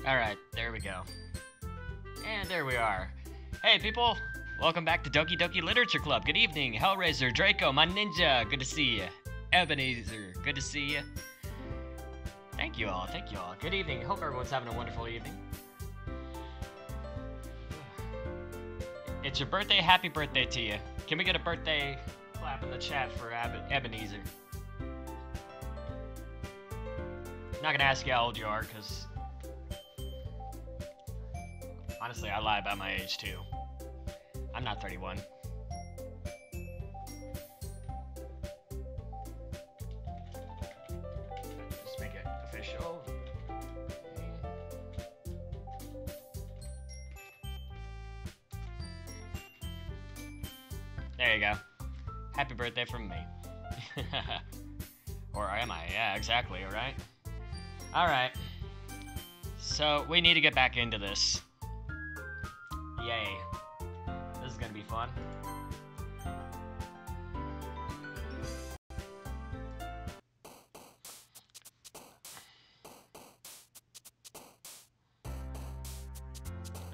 Alright, there we go. And there we are. Hey people, welcome back to Doki Doki Literature Club. Good evening, Hellraiser, Draco, my ninja, good to see you. Ebenezer, good to see you. Thank you all, thank you all. Good evening, hope everyone's having a wonderful evening. It's your birthday, happy birthday to you. Can we get a birthday clap in the chat for Ebenezer? I'm not gonna ask you how old you are, because honestly, I lie about my age too. I'm not 31. Just make it official. There you go. Happy birthday from me. Or am I? Yeah, exactly, alright? Alright. So, we need to get back into this. Yay. This is gonna be fun.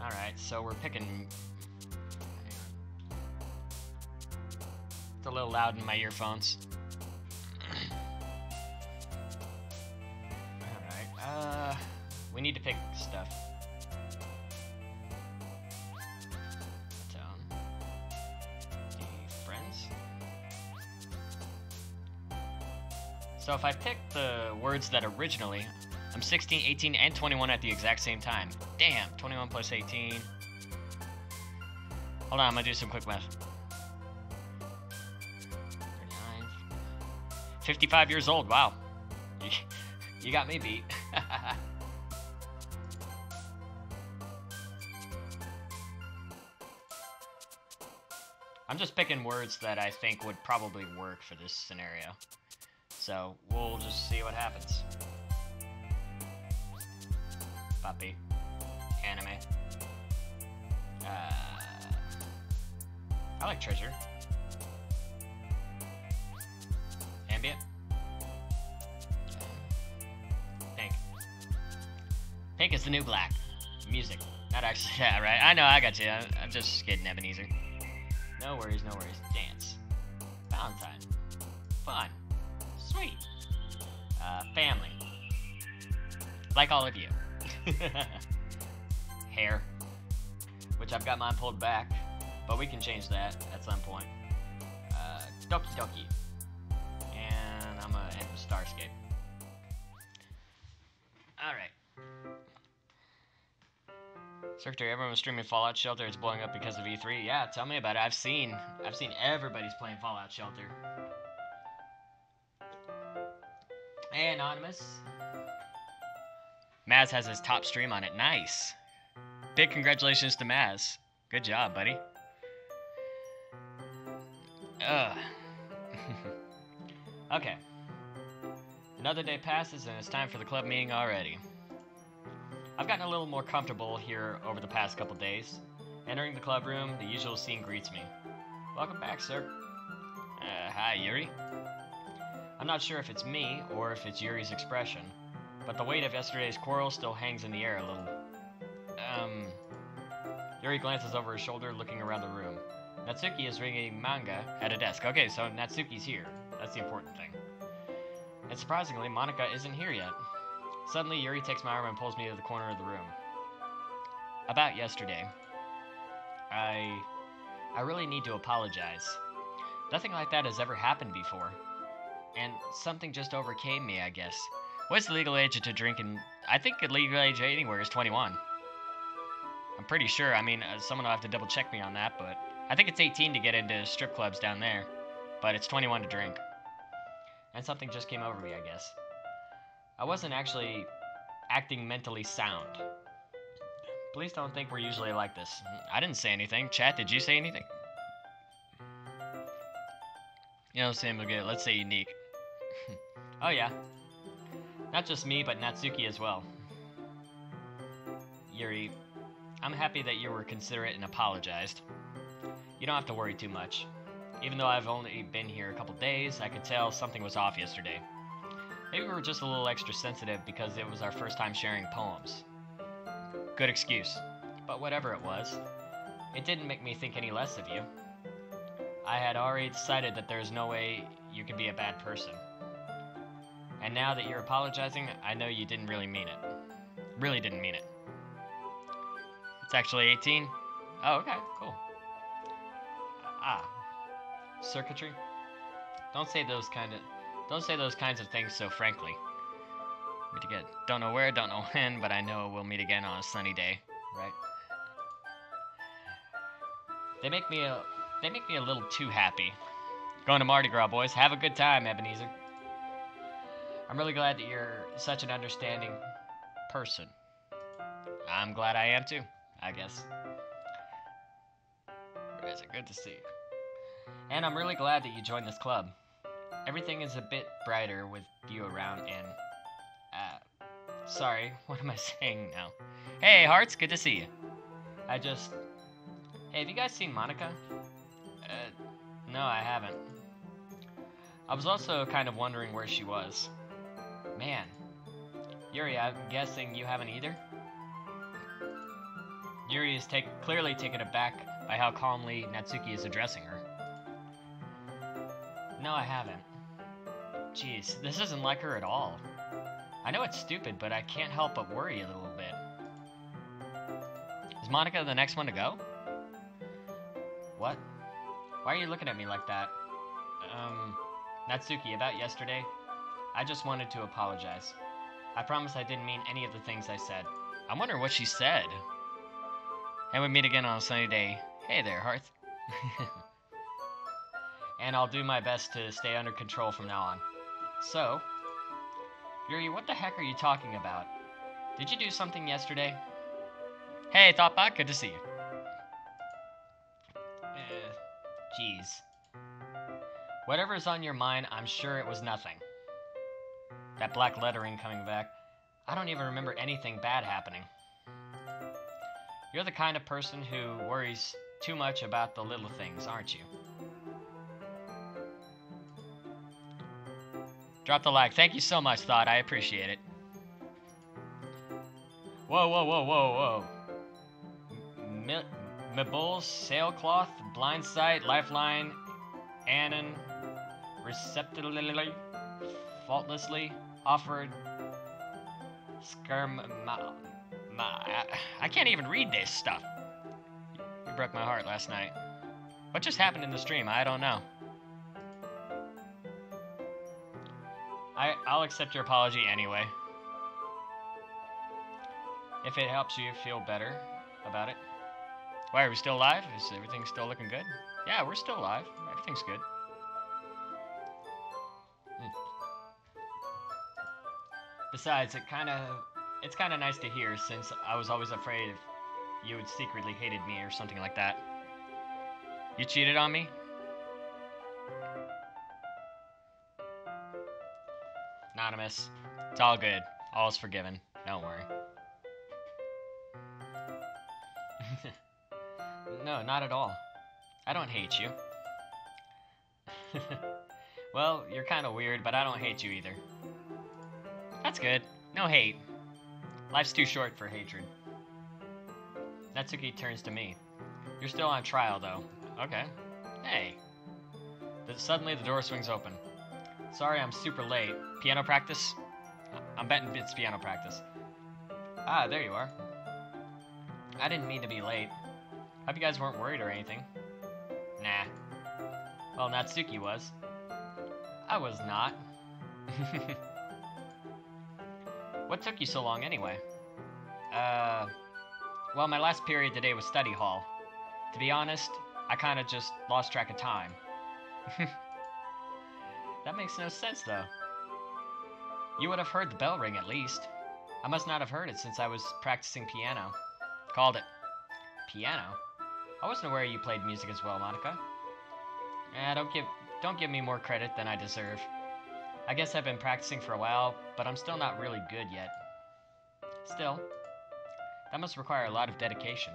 Alright, so we're picking... It's a little loud in my earphones. Alright, we need to pick stuff. So if I pick the words that originally, I'm 16, 18, and 21 at the exact same time. Damn, 21 plus 18. Hold on, I'm gonna do some quick math. 39. 55 years old, wow. You got me beat. I'm just picking words that I think would probably work for this scenario. So, we'll just see what happens. Puppy. Anime. I like treasure. Ambient. Pink. Pink is the new black. Music. Not actually, yeah, right? I know, I got you. I'm just kidding, Ebenezer. No worries, no worries. Dance. Valentine. Fun. Sweet. Family. Like all of you. Hair. Which I've got mine pulled back, but we can change that at some point. Doki Doki. And I'm gonna end with Starscape. Alright. Syrkatrii, everyone was streaming Fallout Shelter. It's blowing up because of E3. Yeah, tell me about it. I've seen everybody's playing Fallout Shelter. Hey, Anonymous. Maz has his top stream on it. Nice. Big congratulations to Maz. Good job, buddy. Ugh. Okay. Another day passes and it's time for the club meeting already. I've gotten a little more comfortable here over the past couple days. Entering the club room, the usual scene greets me. Welcome back, sir. Hi, Yuri. I'm not sure if it's me, or if it's Yuri's expression, but the weight of yesterday's quarrel still hangs in the air a little. Yuri glances over his shoulder, looking around the room. Natsuki is reading manga at a desk. Okay, so Natsuki's here. That's the important thing. And surprisingly, Monica isn't here yet. Suddenly, Yuri takes my arm and pulls me to the corner of the room. About yesterday. I really need to apologize. Nothing like that has ever happened before. And something just overcame me, I guess. What's the legal age to drink in... I think the legal age anywhere is 21. I'm pretty sure. I mean, someone will have to double check me on that, but... I think it's 18 to get into strip clubs down there. But it's 21 to drink. And something just came over me, I guess. I wasn't actually acting mentally sound. Please don't think we're usually like this. I didn't say anything. Chat, did you say anything? You know, Sam, okay, let's say unique. Oh yeah. Not just me, but Natsuki as well. Yuri, I'm happy that you were considerate and apologized. You don't have to worry too much. Even though I've only been here a couple days, I could tell something was off yesterday. Maybe we were just a little extra sensitive because it was our first time sharing poems. good excuse. But whatever it was, it didn't make me think any less of you. I had already decided that there's no way you could be a bad person. And now that you're apologizing, I know you didn't really mean it. Really didn't mean it. It's actually 18? Oh, okay, cool. Circuitry? Don't say those kinds of things so frankly. Meet again. Don't know where, don't know when, but I know we'll meet again on a sunny day, right? They make me a little too happy. Going to Mardi Gras, boys. Have a good time, Ebenezer. I'm really glad that you're such an understanding person. I'm glad I am too, I guess. It's good to see you. And I'm really glad that you joined this club. Everything is a bit brighter with you around and... sorry, what am I saying now? Hey, Hearts, good to see you. Hey, have you guys seen Monica? No, I haven't. I was also kind of wondering where she was. Man. Yuri, I'm guessing you haven't either? Yuri is clearly taken aback by how calmly Natsuki is addressing her. No, I haven't. Jeez, this isn't like her at all. I know it's stupid, but I can't help but worry a little bit. Is Monica the next one to go? What? Why are you looking at me like that? Natsuki, about yesterday, I just wanted to apologize. I promise I didn't mean any of the things I said. I wonder what she said. And we meet again on a sunny day. Hey there, Hearth. And I'll do my best to stay under control from now on. So, Yuri, what the heck are you talking about? Did you do something yesterday? Hey, Thoughtbot, good to see you. Jeez. Whatever's on your mind, I'm sure it was nothing. That black lettering coming back. I don't even remember anything bad happening. You're the kind of person who worries too much about the little things, aren't you? Drop the like. Thank you so much, Thought. I appreciate it. Whoa, whoa, whoa, whoa, whoa. Mibbles, Sailcloth, Blindsight, Lifeline, Anon, Receptively, Faultlessly, Offered, I can't even read this stuff. You broke my heart last night. What just happened in the stream? I don't know. I'll accept your apology anyway. If it helps you feel better about it. Why, are we still live? Is everything still looking good? Yeah, we're still live. Everything's good. Besides, it's kind of nice to hear, since I was always afraid you would secretly hated me or something like that. You cheated on me? Anonymous. It's all good. All's forgiven. Don't worry. No, not at all. I don't hate you. Well, you're kind of weird, but I don't hate you either. That's good. No hate. Life's too short for hatred. Natsuki turns to me. You're still on trial, though. Okay. Hey. Suddenly, the door swings open. Sorry, I'm super late. Piano practice? I'm betting it's piano practice. Ah, there you are. I didn't mean to be late. Hope you guys weren't worried or anything. Nah. Well, Natsuki was. I was not. What took you so long anyway? Well, my last period today was study hall. To be honest, I kinda just lost track of time. That makes no sense, though. You would have heard the bell ring at least. I must not have heard it since I was practicing piano. Called it. Piano? I wasn't aware you played music as well, Monica. Don't give me more credit than I deserve. I guess I've been practicing for a while, but I'm still not really good yet. Still, that must require a lot of dedication.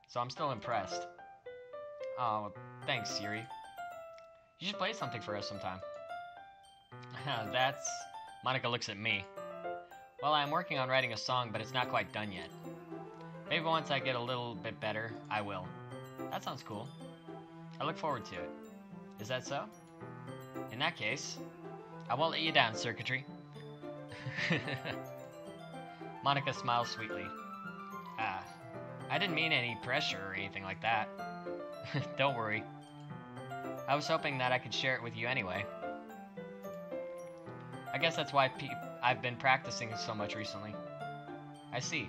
So I'm still impressed. Oh, thanks, Yuri. You should play something for us sometime. Monica looks at me. Well, I'm working on writing a song, but it's not quite done yet. Maybe once I get a little bit better, I will. That sounds cool. I look forward to it. Is that so? In that case, I won't let you down, Circuitry. Monica smiles sweetly. Ah, I didn't mean any pressure or anything like that. Don't worry. I was hoping that I could share it with you anyway. I guess that's why I've been practicing so much recently. I see.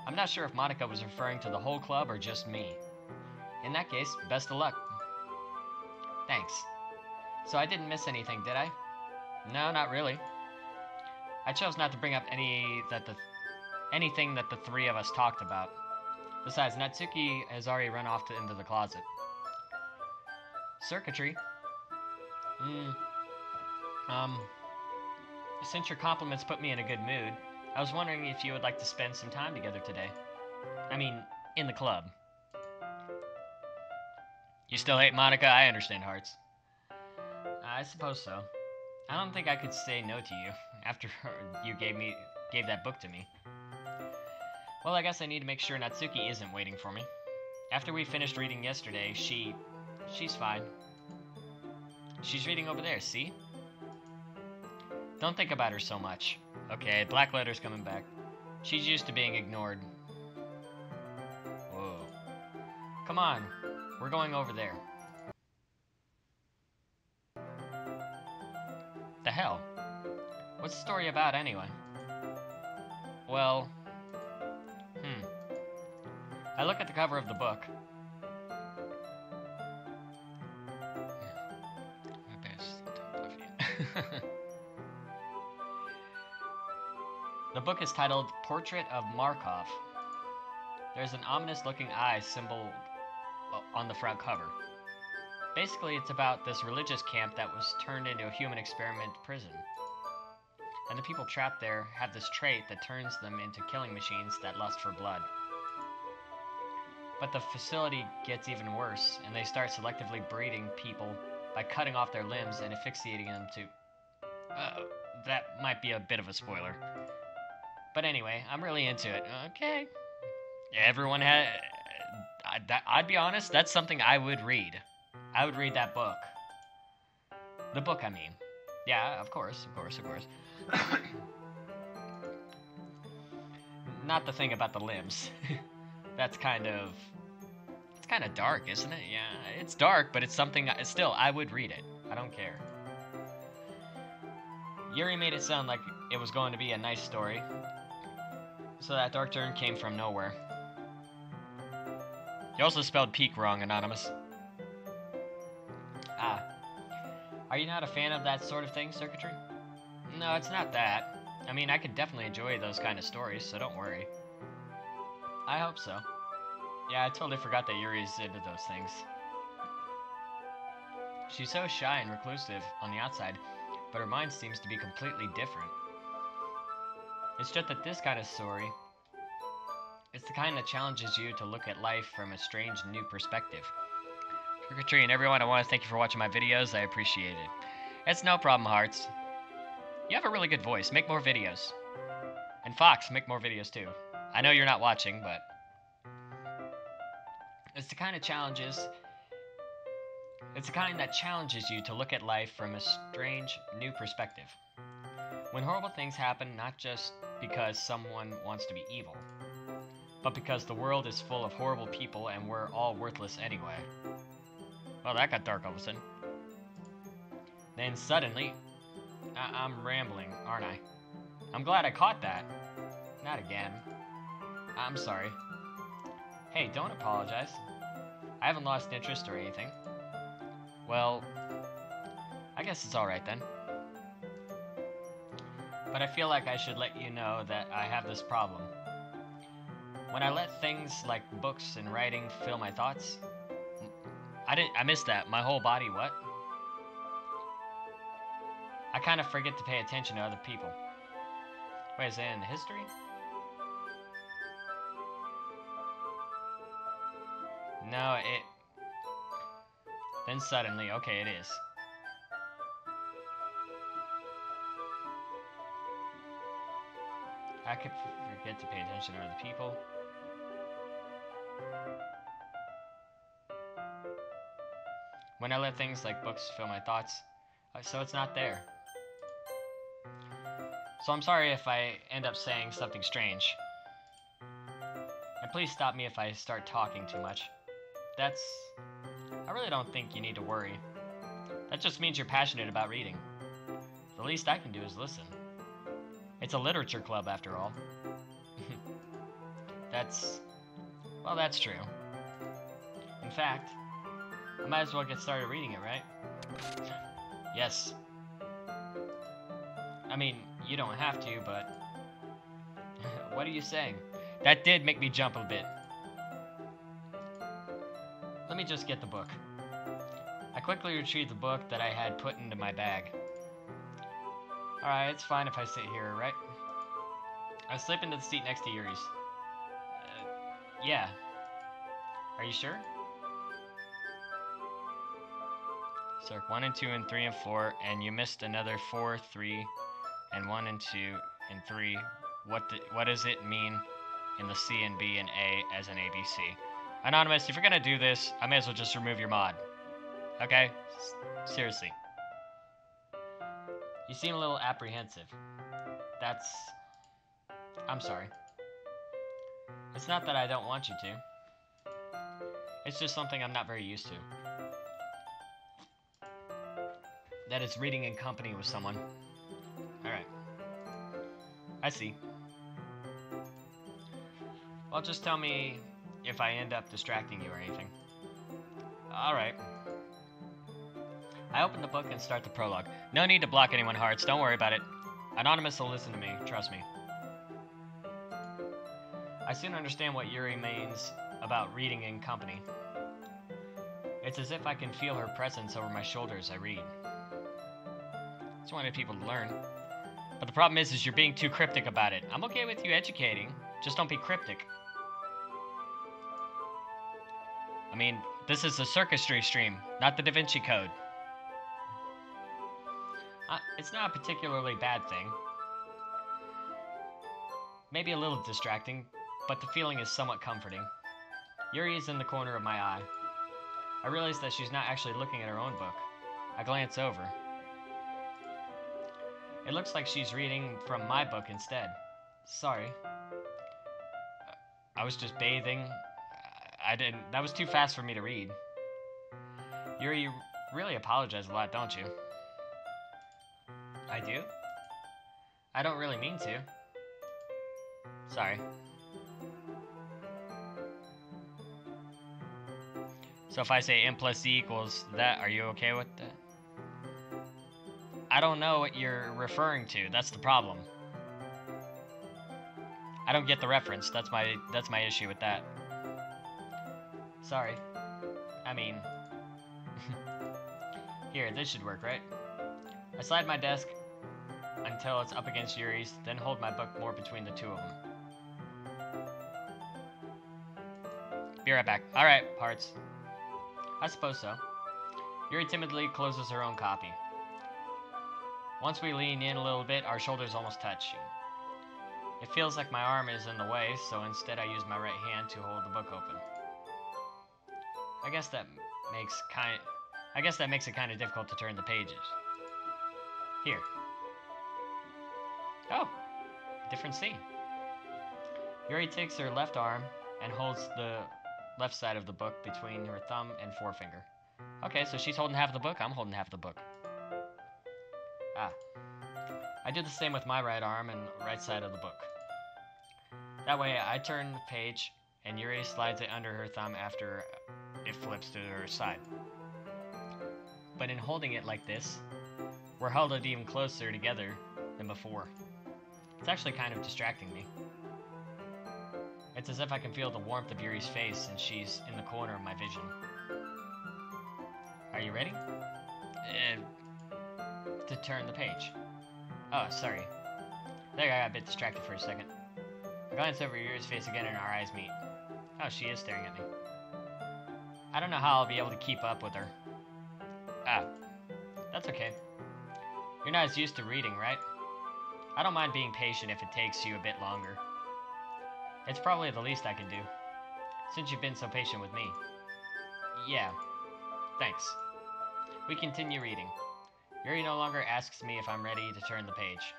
I'm not sure if Monica was referring to the whole club or just me. In that case, best of luck. Thanks. So I didn't miss anything, did I? No, not really. I chose not to bring up anything that the three of us talked about. Besides, Natsuki has already run off into the closet. Circuitry? Since your compliments put me in a good mood, I was wondering if you would like to spend some time together today. I mean, in the club. You still hate Monica? I understand, Hearts. I suppose so. I don't think I could say no to you after you gave that book to me. Well, I guess I need to make sure Natsuki isn't waiting for me. After we finished reading yesterday, she's fine. She's reading over there, see? Don't think about her so much. Okay, Black Letter's coming back. She's used to being ignored. Whoa. Come on, we're going over there. The hell? What's the story about anyway? Well, I look at the cover of the book. My best. The book is titled Portrait of Markov. There's an ominous-looking eye symbol on the front cover. Basically, it's about this religious camp that was turned into a human experiment prison. And the people trapped there have this trait that turns them into killing machines that lust for blood. But the facility gets even worse, and they start selectively breeding people by cutting off their limbs and asphyxiating them to... that might be a bit of a spoiler. But anyway, I'm really into it. Okay. Everyone had... I'd be honest, that's something I would read. I would read that book. The book, I mean. Yeah, of course. Not the thing about the limbs. That's kind of... It's kind of dark, isn't it? Yeah, it's dark, but it's something... Still, I would read it. I don't care. Yuri made it sound like it was going to be a nice story. So that dark turn came from nowhere. You also spelled peak wrong, Anonymous. Ah. Are you not a fan of that sort of thing, Circuitry? No, it's not that. I mean, I could definitely enjoy those kind of stories, so don't worry. I hope so. Yeah, I totally forgot that Yuri's into those things. She's so shy and reclusive on the outside, but her mind seems to be completely different. It's just that this kind of story, it's the kind that challenges you to look at life from a strange new perspective. Circuitry and everyone, I want to thank you for watching my videos. I appreciate it. It's no problem, Hearts. You have a really good voice. Make more videos. And Fox, make more videos too. I know you're not watching, but... It's the kind that challenges you to look at life from a strange new perspective. When horrible things happen, not just because someone wants to be evil, but because the world is full of horrible people and we're all worthless anyway. Well, that got dark all of a sudden. Then suddenly, I'm rambling, aren't I? I'm glad I caught that. Not again. I'm sorry. Hey, don't apologize. I haven't lost interest or anything. Well, I guess it's alright then. But I feel like I should let you know that I have this problem. When I let things like books and writing fill my thoughts... I missed that. My whole body, what? I kind of forget to pay attention to other people. Wait, is it in history? No, it... Then suddenly, okay, it is. I could forget to pay attention to other people. when I let things like books fill my thoughts, so it's not there. So I'm sorry if I end up saying something strange. And please stop me if I start talking too much. I really don't think you need to worry. That just means you're passionate about reading. The least I can do is listen. It's a literature club, after all. That's true. In fact, I might as well get started reading it, right? Yes. I mean, you don't have to, but... What are you saying? That did make me jump a bit. Let me just get the book. I quickly retrieved the book that I had put into my bag. Alright, it's fine if I sit here, right? I slip into the seat next to Yuri's. Yeah. Are you sure? Circ 1 and 2 and 3 and 4, and you missed another 4, 3, and 1 and 2 and 3. What does it mean in the C and B and A as an ABC? Anonymous, if you're gonna do this, I may as well just remove your mod. Okay? Seriously. You seem a little apprehensive. I'm sorry. It's not that I don't want you to. It's just something I'm not very used to. That is reading in company with someone. Alright. I see. Well, just tell me if I end up distracting you or anything. Alright. I open the book and start the prologue. No need to block anyone, Hearts. Don't worry about it. Anonymous will listen to me. Trust me. I soon understand what Yuri means about reading in company. It's as if I can feel her presence over my shoulder as I read. I just wanted people to learn. But the problem is you're being too cryptic about it. I'm okay with you educating. Just don't be cryptic. I mean, this is the Syrkatrii stream, not the Da Vinci Code. It's not a particularly bad thing. Maybe a little distracting, but the feeling is somewhat comforting. Yuri is in the corner of my eye. I realize that she's not actually looking at her own book. I glance over. It looks like she's reading from my book instead. Sorry. I was just bathing. That was too fast for me to read. Yuri, you really apologize a lot, don't you? I do? I don't really mean to. Sorry. So if I say m plus z equals that, are you okay with that? I don't know what you're referring to. That's the problem. I don't get the reference. That's my issue with that. Sorry. I mean... Here, this should work, right? I slide my desk until it's up against Yuri's, then hold my book more between the two of them. Be right back. Alright, Hearts. I suppose so. Yuri timidly closes her own copy. Once we lean in a little bit, our shoulders almost touch. It feels like my arm is in the way, so instead I use my right hand to hold the book open. I guess that makes it kind of difficult to turn the pages. Here. Oh, different scene. Yuri takes her left arm and holds the left side of the book between her thumb and forefinger. Okay, so she's holding half the book, I'm holding half the book. Ah. I do the same with my right arm and right side of the book. That way, I turn the page, and Yuri slides it under her thumb after it flips to her side. But in holding it like this, we're held even closer together than before. It's actually kind of distracting me. It's as if I can feel the warmth of Yuri's face, and she's in the corner of my vision. Are you ready? To turn the page. Oh, sorry. There, I got a bit distracted for a second. I glance over Yuri's face again and our eyes meet. Oh, she is staring at me. I don't know how I'll be able to keep up with her. Ah, that's okay. You're not as used to reading, right? I don't mind being patient if it takes you a bit longer. It's probably the least I can do, since you've been so patient with me. Yeah, thanks. We continue reading. Yuri no longer asks me if I'm ready to turn the page.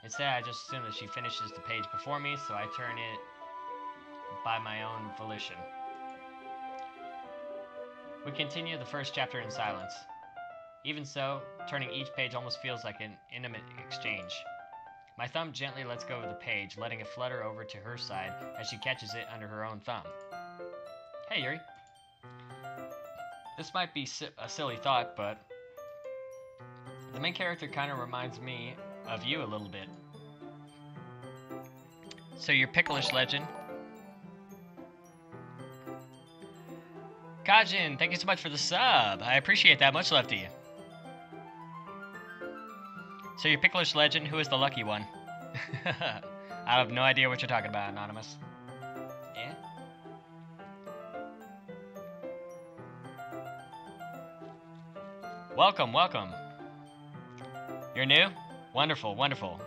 Instead, I just assume that she finishes the page before me, so I turn it by my own volition. We continue the first chapter in silence. Even so, turning each page almost feels like an intimate exchange. My thumb gently lets go of the page, letting it flutter over to her side as she catches it under her own thumb. Hey, Yuri. This might be a silly thought, but the main character kind of reminds me of you a little bit. So you're Picklish Legend. Kajin, thank you so much for the sub. I appreciate that. Much love to you. So you're Picklish Legend, who is the lucky one? I have no idea what you're talking about, Anonymous. Yeah? Welcome, welcome. You're new? Wonderful, wonderful.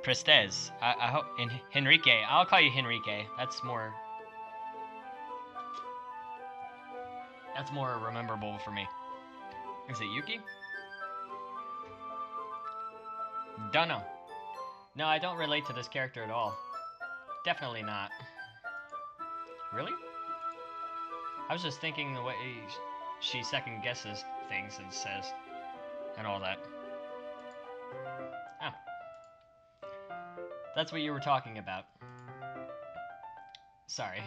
Prestez. I hope... Henrique. I'll call you Henrique. That's more rememberable for me. Is it Yuki? Dunno. No, I don't relate to this character at all. Definitely not. Really? I was just thinking the way she second guesses things and says and all that. Oh. That's what you were talking about. Sorry.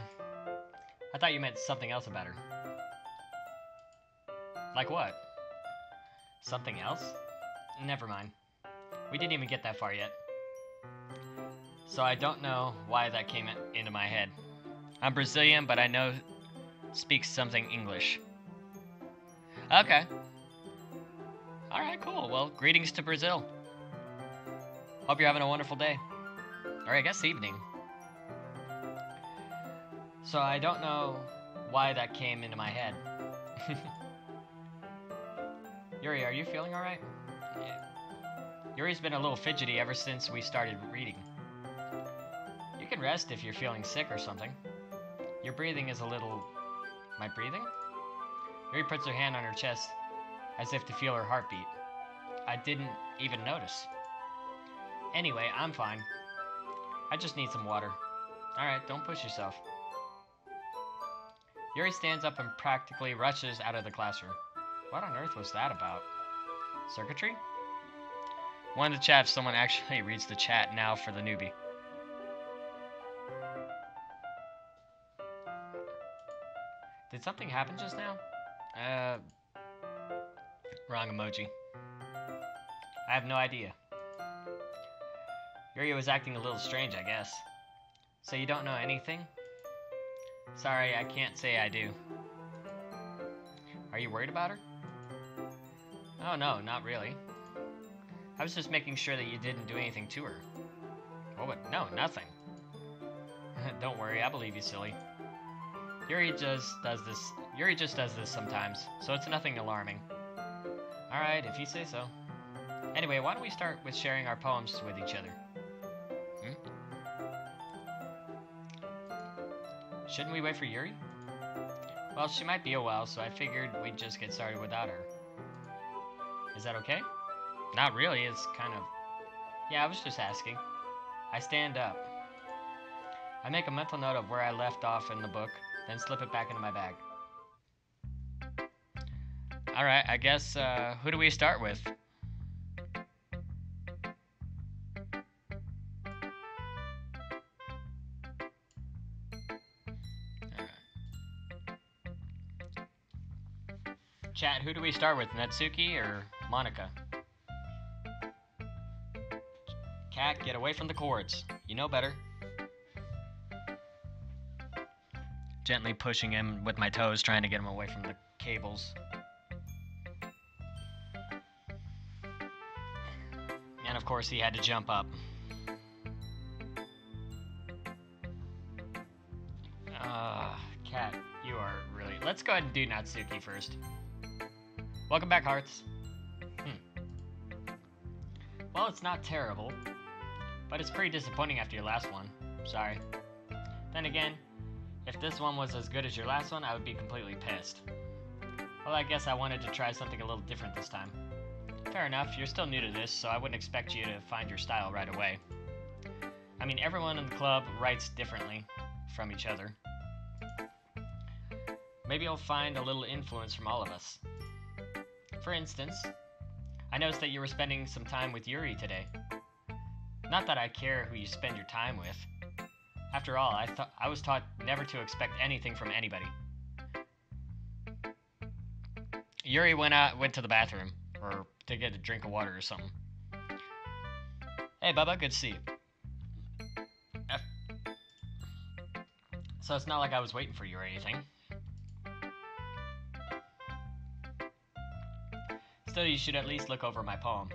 I thought you meant something else about her. Like what? Something else? Never mind. We didn't even get that far yet. So I don't know why that came into my head. I'm Brazilian, but I know speaks something English. Okay. Alright, cool. Well, greetings to Brazil. Hope you're having a wonderful day. Or I guess evening. So I don't know why that came into my head. Yuri, are you feeling alright? Yeah. Yuri's been a little fidgety ever since we started reading. You can rest if you're feeling sick or something. Your breathing is a little... My breathing? Yuri puts her hand on her chest, as if to feel her heartbeat. I didn't even notice. Anyway, I'm fine. I just need some water. Alright, don't push yourself. Yuri stands up and practically rushes out of the classroom. What on earth was that about? Circuitry? Wanted to chat if someone actually reads the chat now for the newbie. Did something happen just now? Wrong emoji. I have no idea. Yuri was acting a little strange, I guess. So you don't know anything? Sorry, I can't say I do. Are you worried about her? Oh no, not really. I was just making sure that you didn't do anything to her. Oh, but no, nothing. Don't worry, I believe you, silly. Yuri just does this sometimes, so it's nothing alarming. Alright, if you say so. Anyway, why don't we start with sharing our poems with each other? Shouldn't we wait for Yuri? Well, she might be a while, so I figured we'd just get started without her. Is that okay? Not really, it's kind of... Yeah, I was just asking. I stand up. I make a mental note of where I left off in the book, then slip it back into my bag. Alright, I guess, who do we start with? Chat, who do we start with, Natsuki or Monica? Cat, get away from the cords. You know better. Gently pushing him with my toes, trying to get him away from the cables. And of course, he had to jump up. Cat, you are really... Let's go ahead and do Natsuki first. Welcome back, hearts. Well, it's not terrible, but it's pretty disappointing after your last one. Sorry. Then again, if this one was as good as your last one, I would be completely pissed. Well, I guess I wanted to try something a little different this time. Fair enough, you're still new to this, so I wouldn't expect you to find your style right away. I mean, everyone in the club writes differently from each other. Maybe you'll find a little influence from all of us. For instance, I noticed that you were spending some time with Yuri today. Not that I care who you spend your time with. After all, I was taught never to expect anything from anybody. Yuri went to the bathroom, or to get a drink of water or something. Hey, Bubba, good to see you. So it's not like I was waiting for you or anything. Still, you should at least look over my poem.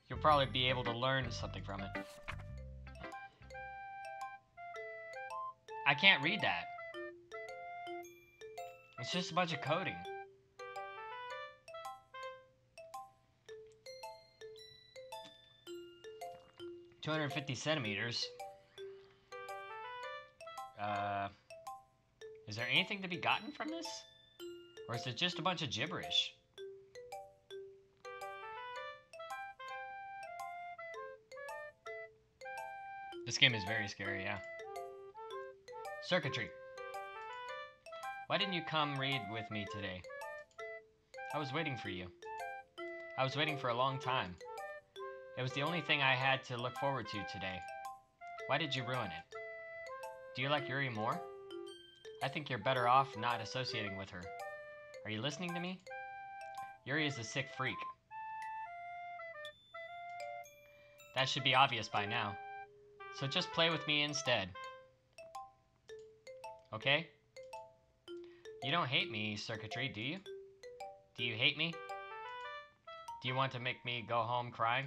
You'll probably be able to learn something from it. I can't read that. It's just a bunch of coding. "250 centimeters. Is there anything to be gotten from this? Or is it just a bunch of gibberish? This game is very scary, yeah. Circuitry. Why didn't you come read with me today? I was waiting for you. I was waiting for a long time. It was the only thing I had to look forward to today. Why did you ruin it? Do you like Yuri more? I think you're better off not associating with her. Are you listening to me? Yuri is a sick freak. That should be obvious by now. So just play with me instead. Okay? You don't hate me, Syrkatrii, do you? Do you hate me? Do you want to make me go home crying?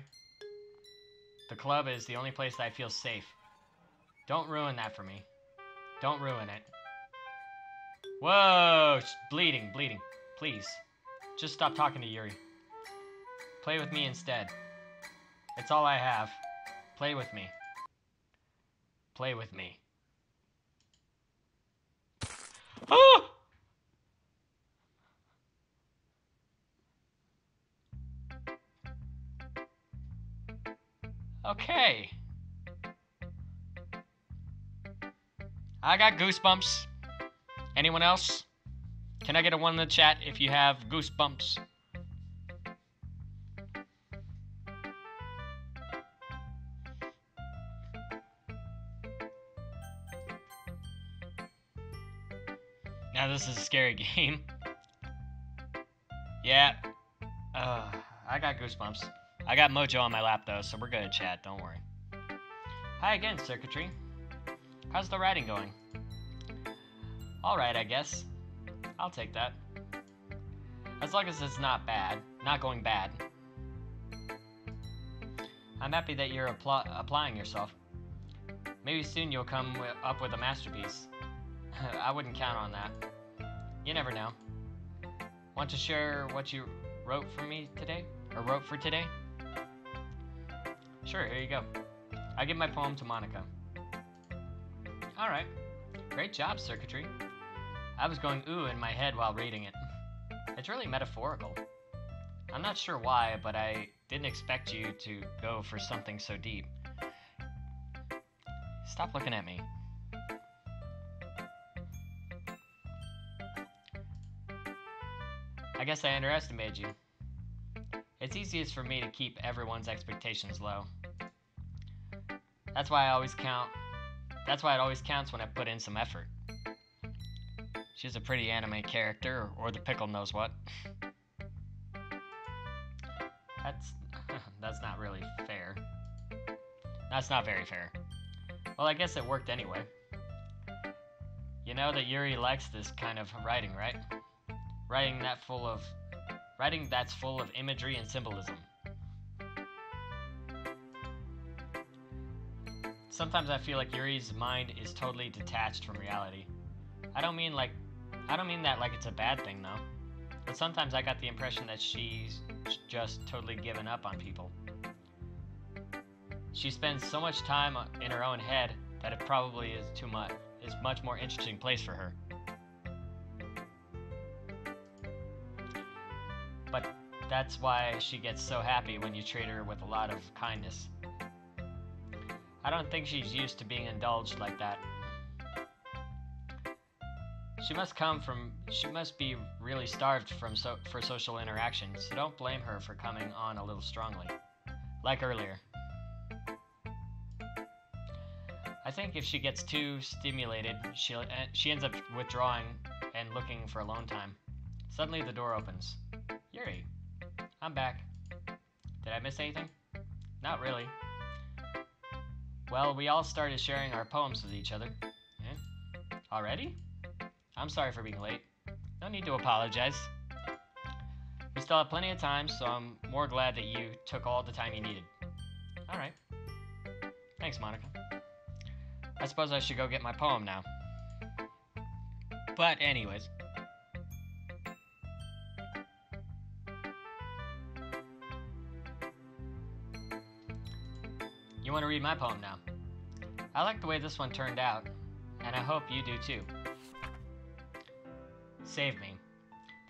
The club is the only place I feel safe. Don't ruin that for me. Don't ruin it. Whoa! Bleeding. Please. Just stop talking to Yuri. Play with me instead. It's all I have. Play with me. Play with me. Ah! Okay. I got goosebumps. Anyone else? Can I get a 1 in the chat if you have goosebumps? Now this is a scary game. Yeah. I got goosebumps. I got Mojo on my lap though, so we're good at chat, don't worry. Hi again, Circuitry. How's the writing going? Alright, I guess. I'll take that. As long as it's not bad. Not going bad. I'm happy that you're applying yourself. Maybe soon you'll come up with a masterpiece. I wouldn't count on that. You never know. Want to share what you wrote for me today? Or wrote for today? Sure, here you go. I give my poem to Monica. Alright. Great job, Circuitry. I was going ooh in my head while reading it. It's really metaphorical. I'm not sure why, but I didn't expect you to go for something so deep. Stop looking at me. I guess I underestimated you. It's easiest for me to keep everyone's expectations low. That's why it always counts when I put in some effort. She's a pretty anime character, or the pickle knows what. That's not really fair. That's not very fair. Well, I guess it worked anyway. You know that Yuri likes this kind of writing, right? Writing that's full of imagery and symbolism. Sometimes I feel like Yuri's mind is totally detached from reality. I don't mean that like it's a bad thing though. But sometimes I got the impression that she's just totally given up on people. She spends so much time in her own head that it probably is much more interesting place for her. But that's why she gets so happy when you treat her with a lot of kindness. I don't think she's used to being indulged like that. She must be really starved for social interaction, so don't blame her for coming on a little strongly. Like earlier. I think if she gets too stimulated, she ends up withdrawing and looking for alone time. Suddenly the door opens. Yuri, I'm back. Did I miss anything? Not really. Well, we all started sharing our poems with each other. Already? I'm sorry for being late. No need to apologize. We still have plenty of time, so I'm more glad that you took all the time you needed. Alright. Thanks, Monica. I suppose I should go get my poem now. But anyways. You want to read my poem now? I like the way this one turned out, and I hope you do too. Save me.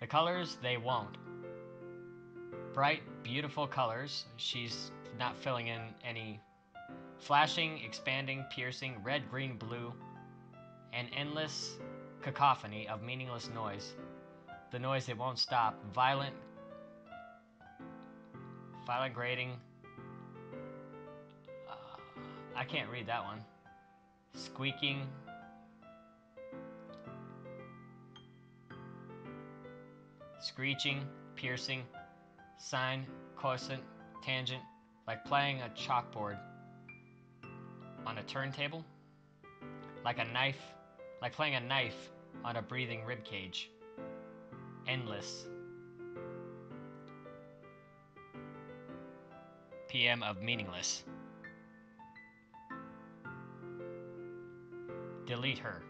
The colors, they won't. Bright, beautiful colors. She's not filling in any. Flashing, expanding, piercing, red, green, blue. An endless cacophony of meaningless noise. The noise that won't stop. Violent grating. I can't read that one. Squeaking. Screeching, piercing, sine, cosine, tangent, like playing a chalkboard on a turntable, like playing a knife on a breathing rib cage. Endless. PM of meaningless. Delete her.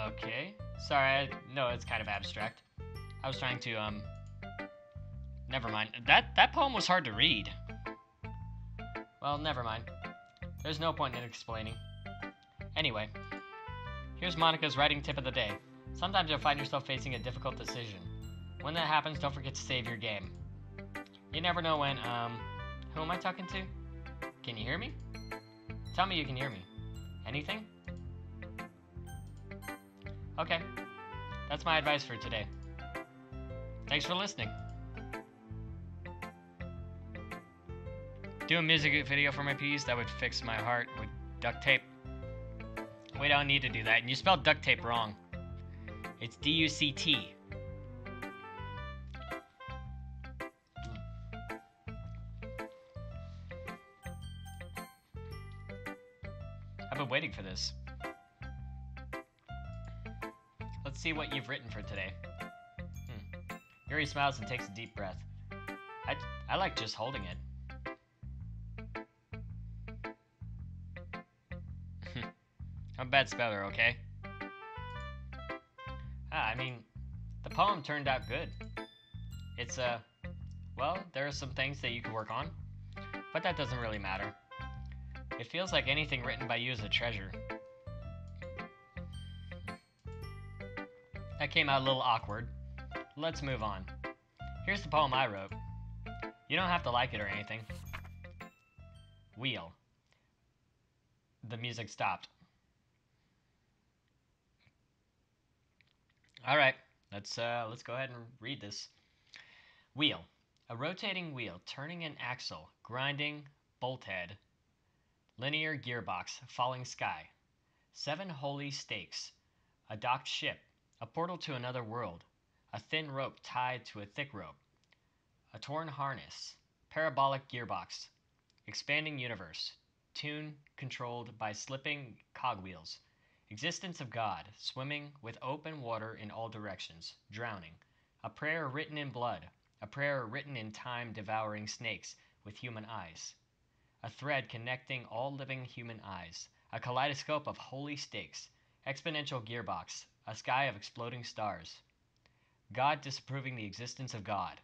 Okay. Sorry, I know it's kind of abstract. I was trying to, never mind. That poem was hard to read. Well, never mind. There's no point in explaining. Anyway, here's Monica's writing tip of the day. Sometimes you'll find yourself facing a difficult decision. When that happens, don't forget to save your game. You never know when, who am I talking to? Can you hear me? Tell me you can hear me. Anything? Okay, that's my advice for today. Thanks for listening. Do a music video for my piece, that would fix my heart with duct tape. We don't need to do that, and you spelled duct tape wrong. It's D-U-C-T. I've been waiting for this. Let's see what you've written for today. Yuri smiles and takes a deep breath. I like just holding it. I'm a bad speller, okay? I mean, the poem turned out good. It's, well, there are some things that you could work on, but that doesn't really matter. It feels like anything written by you is a treasure. That came out a little awkward. Let's move on. Here's the poem I wrote. You don't have to like it or anything. Wheel. The music stopped. Alright, let's go ahead and read this. Wheel. A rotating wheel, turning an axle, grinding, bolt head. Linear gearbox, falling sky. 7 holy stakes. A docked ship. A portal to another world. A thin rope tied to a thick rope. A torn harness. Parabolic gearbox. Expanding universe. Tune controlled by slipping cogwheels. Existence of God, swimming with open water in all directions, drowning. A prayer written in blood. A prayer written in time devouring snakes with human eyes. A thread connecting all living human eyes. A kaleidoscope of holy stakes. Exponential gearbox. A sky of exploding stars. God disapproving the existence of God.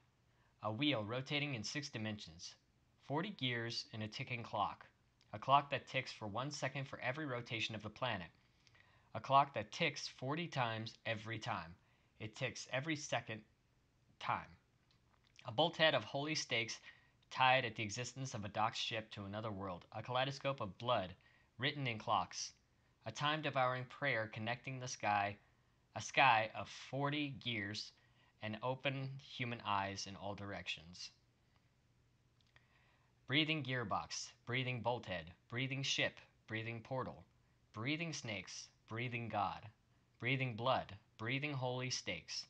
A wheel rotating in 6 dimensions. 40 gears in a ticking clock. A clock that ticks for 1 second for every rotation of the planet. A clock that ticks 40 times every time. It ticks every second time. A bolthead of holy stakes tied at the existence of a docked ship to another world. A kaleidoscope of blood written in clocks. A time-devouring prayer connecting the sky, a sky of 40 gears, and open human eyes in all directions. Breathing gearbox, breathing bolthead, breathing ship, breathing portal, breathing snakes, breathing God, breathing blood, breathing holy stakes,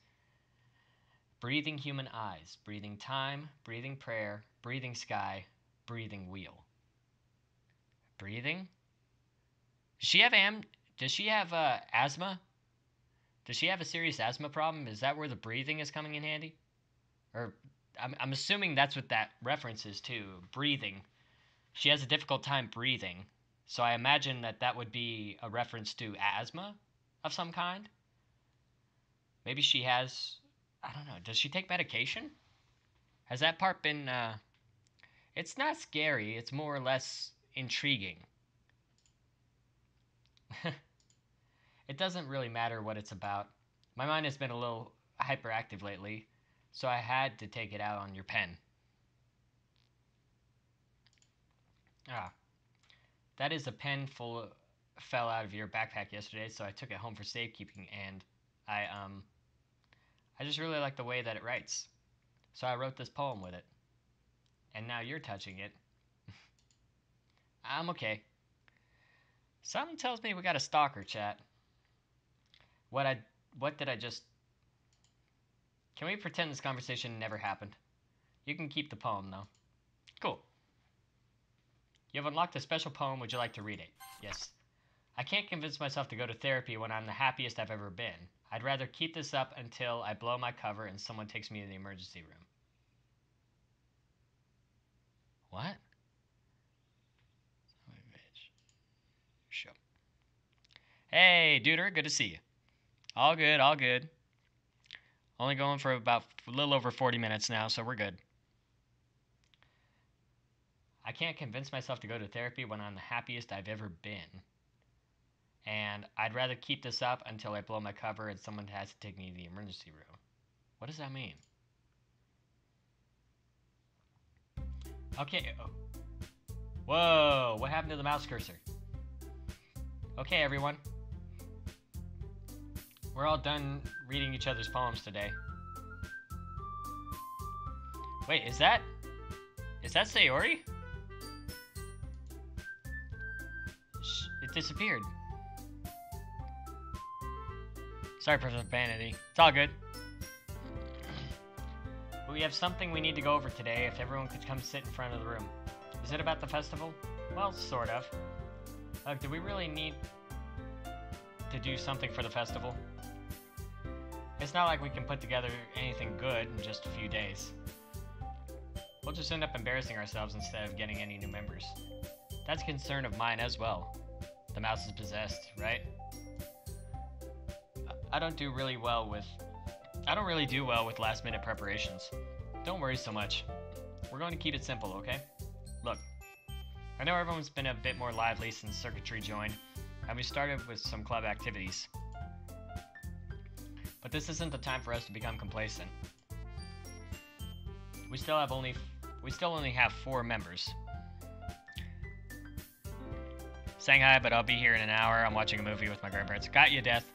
breathing human eyes, breathing time, breathing prayer, breathing sky, breathing wheel. Breathing? Does she have asthma? Does she have a serious asthma problem? Is that where the breathing is coming in handy? Or I'm assuming that's what that reference is to, breathing. She has a difficult time breathing, so I imagine that would be a reference to asthma of some kind. Maybe she has, I don't know, does she take medication? Has that part been, it's not scary, it's more or less intriguing. It doesn't really matter what it's about. My mind has been a little hyperactive lately, so I had to take it out on your pen. That is a pen fell out of your backpack yesterday, so I took it home for safekeeping, and I just really like the way that it writes. So I wrote this poem with it. And now you're touching it. I'm okay. Something tells me we got a stalker, chat. What did I just... Can we pretend this conversation never happened? You can keep the poem, though. Cool. You have unlocked a special poem. Would you like to read it? Yes. I can't convince myself to go to therapy when I'm the happiest I've ever been. I'd rather keep this up until I blow my cover and someone takes me to the emergency room. What? Show. Hey, Duder, good to see you. All good, all good. Only going for about a little over 40 minutes now, so we're good. I can't convince myself to go to therapy when I'm the happiest I've ever been. And I'd rather keep this up until I blow my cover and someone has to take me to the emergency room. What does that mean? Okay. Oh. Whoa, what happened to the mouse cursor? Okay, everyone. We're all done reading each other's poems today. Wait, is that Sayori? It disappeared. Sorry for the vanity. It's all good. But we have something we need to go over today. If everyone could come sit in front of the room. Is it about the festival? Well, sort of. Do we really need to do something for the festival? It's not like we can put together anything good in just a few days. We'll just end up embarrassing ourselves instead of getting any new members. That's a concern of mine as well. The mouse is possessed, right? I don't really do well with last minute preparations. Don't worry so much. We're going to keep it simple, okay? Look, I know everyone's been a bit more lively since Circuitry joined, and we started with some club activities. But this isn't the time for us to become complacent. We still only have 4 members. Saying hi, but I'll be here in an hour. I'm watching a movie with my grandparents. Got you, Death.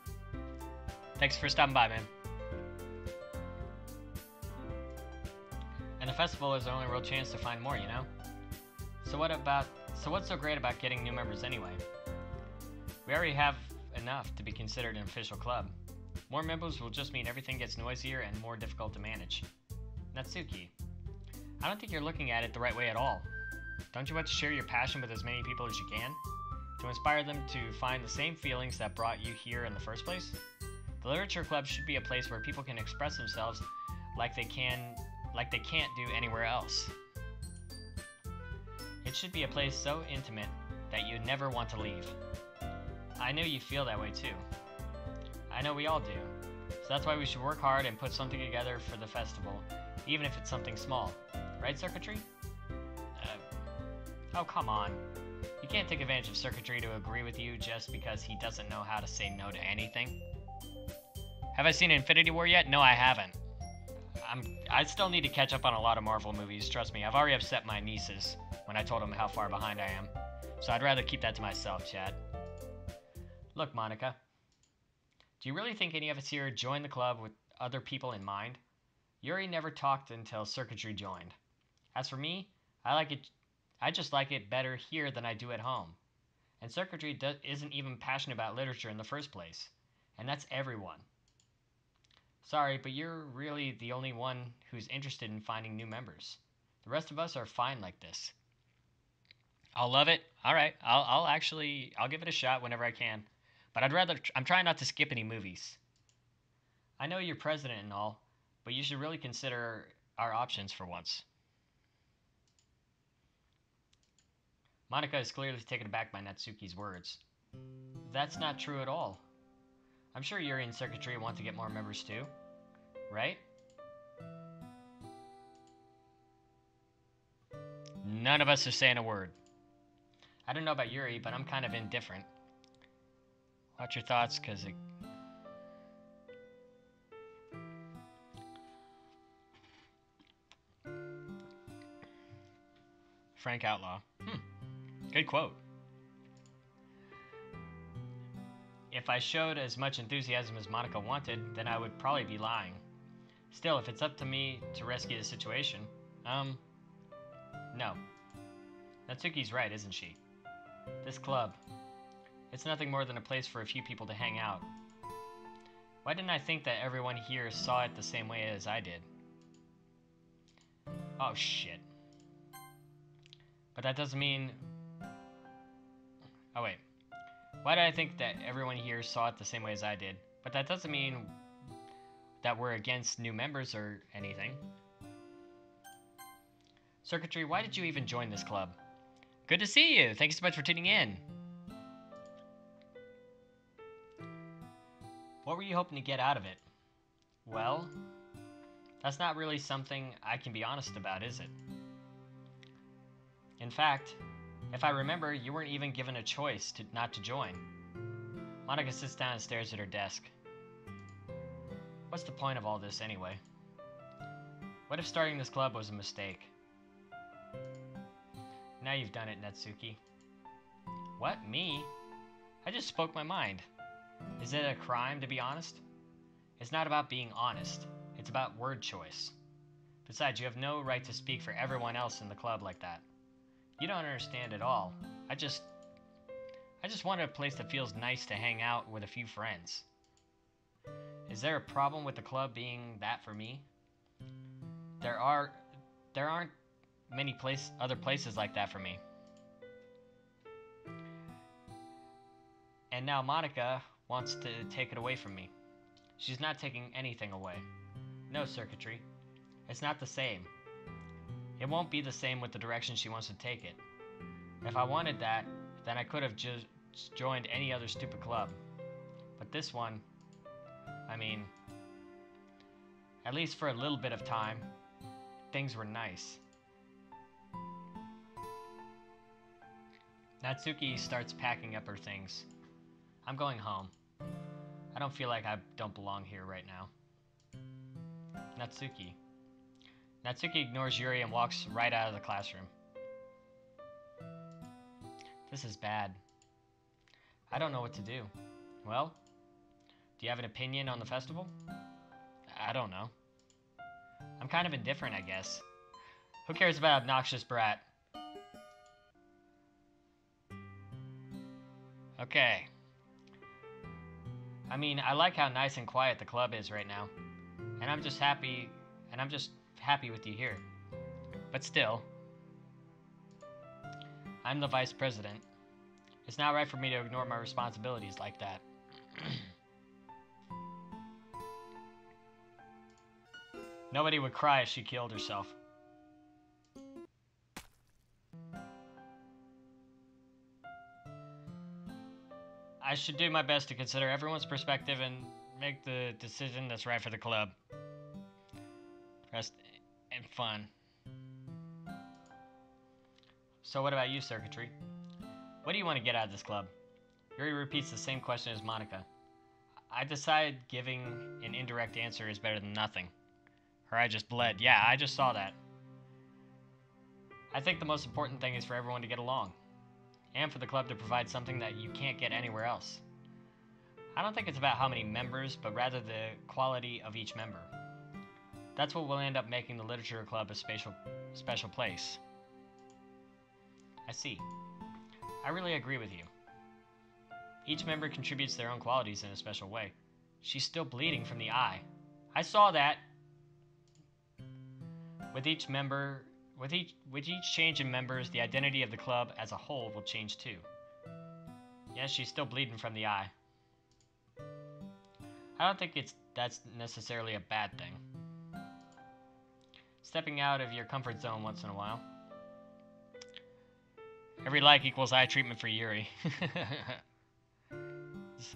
Thanks for stopping by, man. And the festival is our only real chance to find more, you know? So what's so great about getting new members anyway? We already have enough to be considered an official club. More members will just mean everything gets noisier and more difficult to manage. Natsuki, I don't think you're looking at it the right way at all. Don't you want to share your passion with as many people as you can? To inspire them to find the same feelings that brought you here in the first place? The Literature Club should be a place where people can express themselves like they can't do anywhere else. It should be a place so intimate that you'd never want to leave. I know you feel that way too. I know we all do. So that's why we should work hard and put something together for the festival, even if it's something small. Right, Circuitry? Oh, come on. You can't take advantage of Syrkatrii to agree with you just because he doesn't know how to say no to anything. Have I seen Infinity War yet? No, I haven't. I still need to catch up on a lot of Marvel movies, trust me. I've already upset my nieces when I told them how far behind I am. So I'd rather keep that to myself, Chad. Look, Monica. Do you really think any of us here joined the club with other people in mind? Yuri never talked until Circuitry joined. As for me, I just like it better here than I do at home. And Circuitry isn't even passionate about literature in the first place. And that's everyone. Sorry, but you're really the only one who's interested in finding new members. The rest of us are fine like this. I'll love it. All right, I'll give it a shot whenever I can. But I'm trying not to skip any movies. I know you're president and all, but you should really consider our options for once. Monica is clearly taken aback by Natsuki's words. That's not true at all. I'm sure Yuri and Circuitry want to get more members too, right? None of us are saying a word. I don't know about Yuri, but I'm kind of indifferent. Watch your thoughts, cause it... Frank Outlaw. Good quote. If I showed as much enthusiasm as Monica wanted, then I would probably be lying. Still, if it's up to me to rescue the situation, no. Natsuki's right, isn't she? This club, it's nothing more than a place for a few people to hang out. Why didn't I think that everyone here saw it the same way as I did? Oh, shit. But that doesn't mean... Oh, wait. Why did I think that everyone here saw it the same way as I did? But that doesn't mean that we're against new members or anything. Circuitry, why did you even join this club? Good to see you! Thank you so much for tuning in! What were you hoping to get out of it? Well, that's not really something I can be honest about, is it? In fact, if I remember, you weren't even given a choice not to join. Monica sits down and stares at her desk. What's the point of all this anyway? What if starting this club was a mistake? Now you've done it, Natsuki. What? Me? I just spoke my mind. Is it a crime to be honest? It's not about being honest. It's about word choice. Besides, you have no right to speak for everyone else in the club like that. You don't understand at all. I just wanted a place that feels nice to hang out with a few friends. Is there a problem with the club being that for me? There aren't many other places like that for me. And now Monica wants to take it away from me. She's not taking anything away. No, Circuitry. It's not the same. It won't be the same with the direction she wants to take it. If I wanted that, then I could have just joined any other stupid club. But this one, I mean, at least for a little bit of time, things were nice. Natsuki starts packing up her things. I'm going home. I don't feel like I don't belong here right now. Natsuki. Natsuki ignores Yuri and walks right out of the classroom. This is bad. I don't know what to do. Well, do you have an opinion on the festival? I don't know. I'm kind of indifferent, I guess. Who cares about obnoxious brat? Okay. I mean, I like how nice and quiet the club is right now. And I'm just happy with you here. But still, I'm the vice president. It's not right for me to ignore my responsibilities like that. Nobody would cry if she killed herself. I should do my best to consider everyone's perspective and make the decision that's right for the club. Rest and fun. So what about you, Circuitry? What do you want to get out of this club? Yuri repeats the same question as Monica. I decide giving an indirect answer is better than nothing. Her eye just bled. Yeah, I just saw that. I think the most important thing is for everyone to get along. And for the club to provide something that you can't get anywhere else. I don't think it's about how many members, but rather the quality of each member. That's what will end up making the literature club a special place. I see. I really agree with you. Each member contributes their own qualities in a special way. She's still bleeding from the eye. I saw that. With each change in members, the identity of the club as a whole will change too. Yes, she's still bleeding from the eye. I don't think that's necessarily a bad thing. Stepping out of your comfort zone once in a while. Every like equals eye treatment for Yuri.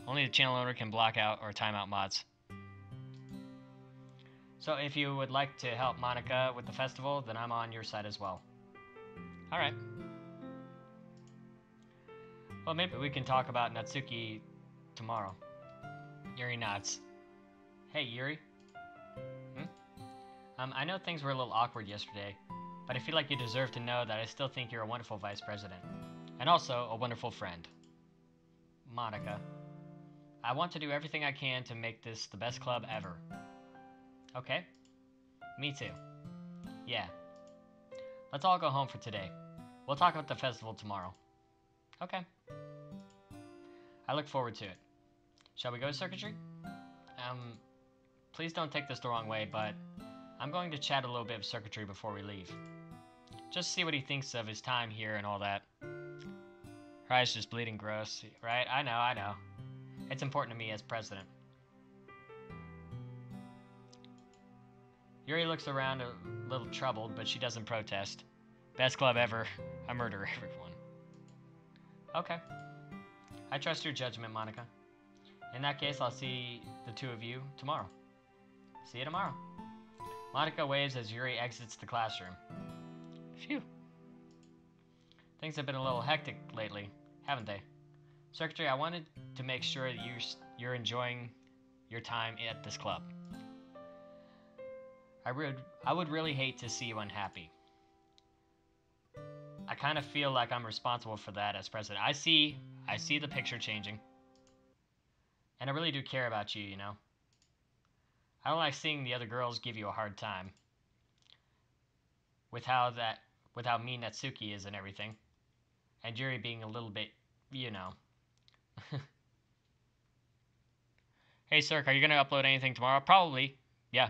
Only the channel owner can block out or time out mods. So if you would like to help Monica with the festival, then I'm on your side as well. Alright. Well, maybe we can talk about Natsuki tomorrow. Yuri nods. Hey, Yuri. I know things were a little awkward yesterday, but I feel like you deserve to know that I still think you're a wonderful vice president. And also a wonderful friend. Monica. I want to do everything I can to make this the best club ever. Okay? Me too. Yeah. Let's all go home for today. We'll talk about the festival tomorrow. Okay. I look forward to it. Shall we go to Circuitry? Please don't take this the wrong way, but I'm going to chat a little bit of Circuitry before we leave. Just see what he thinks of his time here and all that. Her eye's just bleeding gross, right? I know. It's important to me as president. Yuri looks around a little troubled, but she doesn't protest. Best club ever. I murder everyone. Okay. I trust your judgment, Monica. In that case, I'll see the two of you tomorrow. See you tomorrow. Monica waves as Yuri exits the classroom. Phew. Things have been a little hectic lately, haven't they? Secretary, I wanted to make sure that you're enjoying your time at this club. I would really hate to see you unhappy. I kind of feel like I'm responsible for that as president. I see the picture changing. And I really do care about you, you know. I don't like seeing the other girls give you a hard time. With how mean Natsuki is and everything. And Yuri being a little bit, you know. Hey, Cirque, are you going to upload anything tomorrow? Probably, yeah.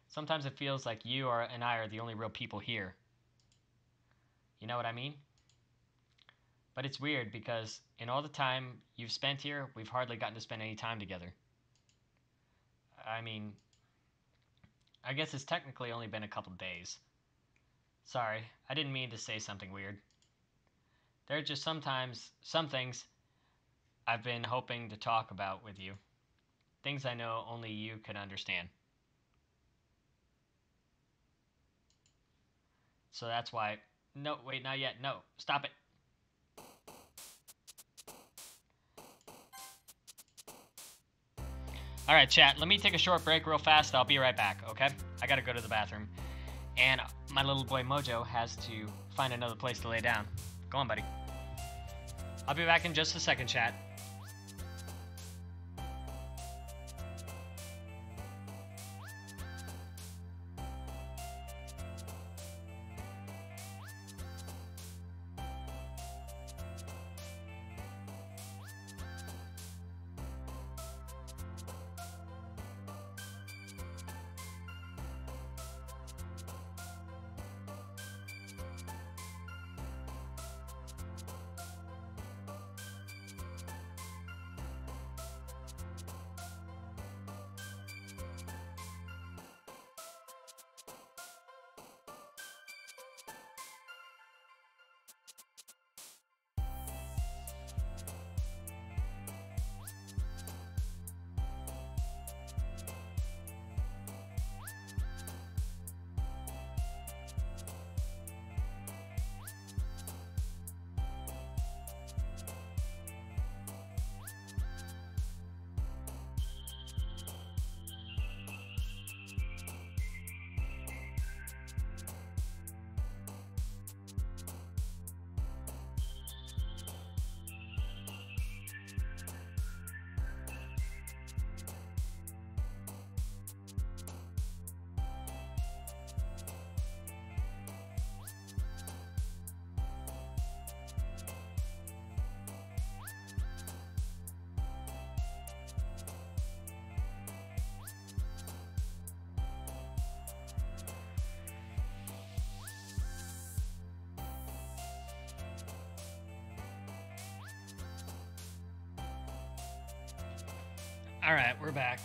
Sometimes it feels like you and I are the only real people here. You know what I mean? But it's weird because in all the time you've spent here, we've hardly gotten to spend any time together. I mean, I guess it's technically only been a couple days. Sorry, I didn't mean to say something weird. There are just sometimes some things I've been hoping to talk about with you. Things I know only you can understand. So that's why... No, wait, not yet. No, stop it. Alright, chat, let me take a short break real fast. I'll be right back, okay? I gotta go to the bathroom. And my little boy Mojo has to find another place to lay down. Go on, buddy. I'll be back in just a second, chat. Alright, we're back.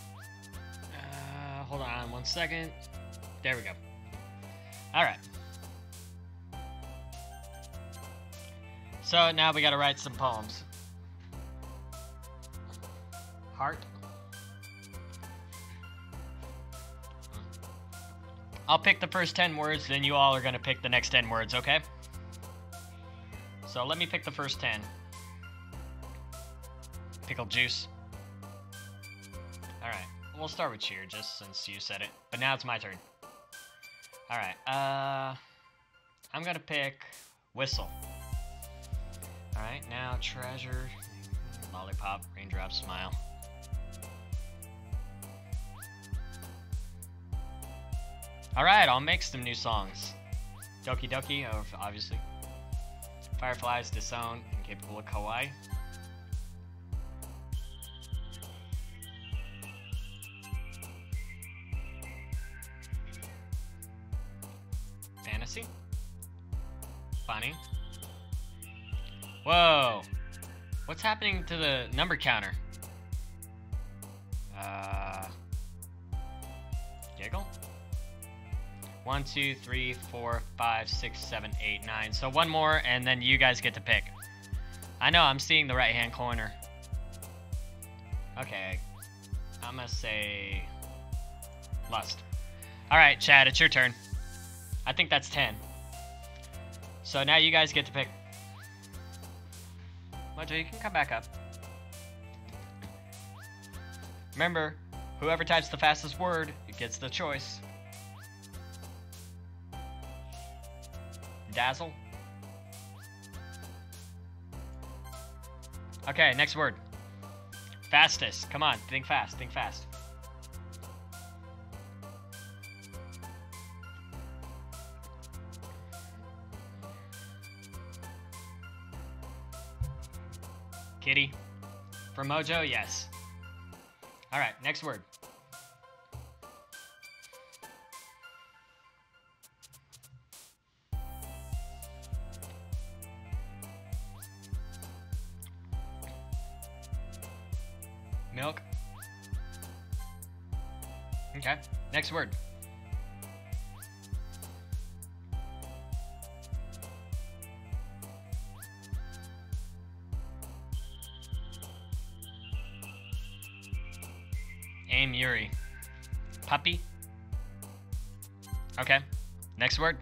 Hold on 1 second. There we go. Alright. So now we gotta write some poems. Heart. I'll pick the first 10 words, then you all are gonna pick the next 10 words, okay? So let me pick the first 10. Pickle juice. Alright, we'll start with cheer, just since you said it. But now it's my turn. Alright, I'm gonna pick whistle. Alright, now treasure, lollipop, raindrop, smile. Alright, I'll make some new songs. Doki Doki, obviously. Fireflies, disown, incapable of kawaii. Fantasy. Funny. Whoa! What's happening to the number counter? Giggle? 1, 2, 3, 4, 5, 6, 7, 8, 9. So one more, and then you guys get to pick. I know, I'm seeing the right-hand corner. Okay. I'm gonna say... lust. Alright, Chad, it's your turn. I think that's 10. So now you guys get to pick. Mojo, you can come back up. Remember, whoever types the fastest word, it gets the choice. Dazzle. Okay, next word. Fastest. Come on, think fast, think fast. Kitty. For Mojo, yes. Alright, next word. Milk. Okay, next word. Aim Yuri. Puppy. Okay, next word.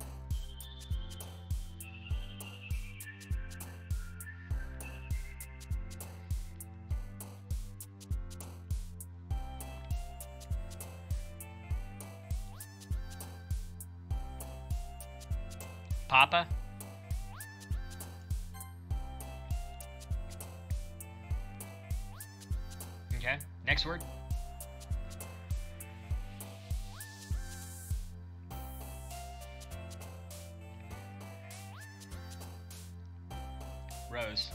Papa. Okay, next word. Rose.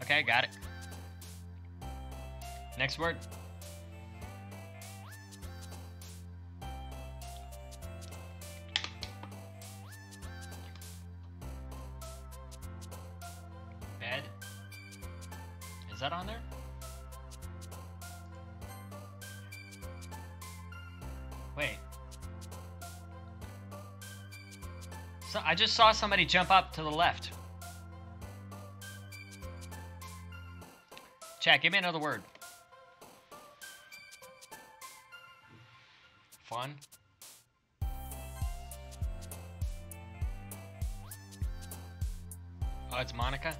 Okay, got it. Next word. Bed. Is that on there? Wait. So I just saw somebody jump up to the left. Chat, give me another word. Fun. Oh, it's Monica.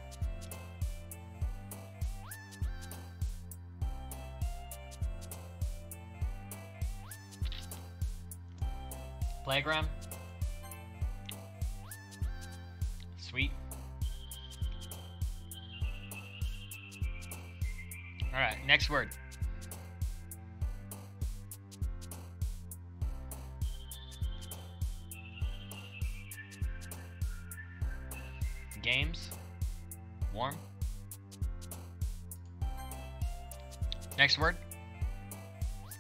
Playground. Sweet. Alright, next word. Games. Warm. Next word.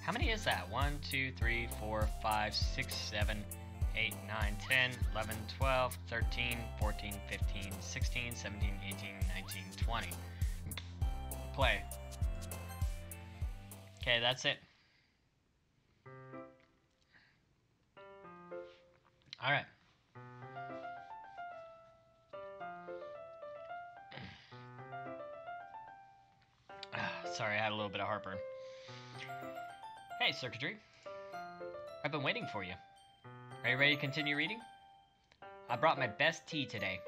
How many is that? 1, 2, 3, 4, 5, 6, 7, 8, 9, 10, 11, 12, 13, 14, 15, 16, 17, 18, 19, 20. Play. Okay, that's it. Alright. Sorry, I had a little bit of heartburn. Hey, Syrkatrii. I've been waiting for you. Are you ready to continue reading? I brought my best tea today.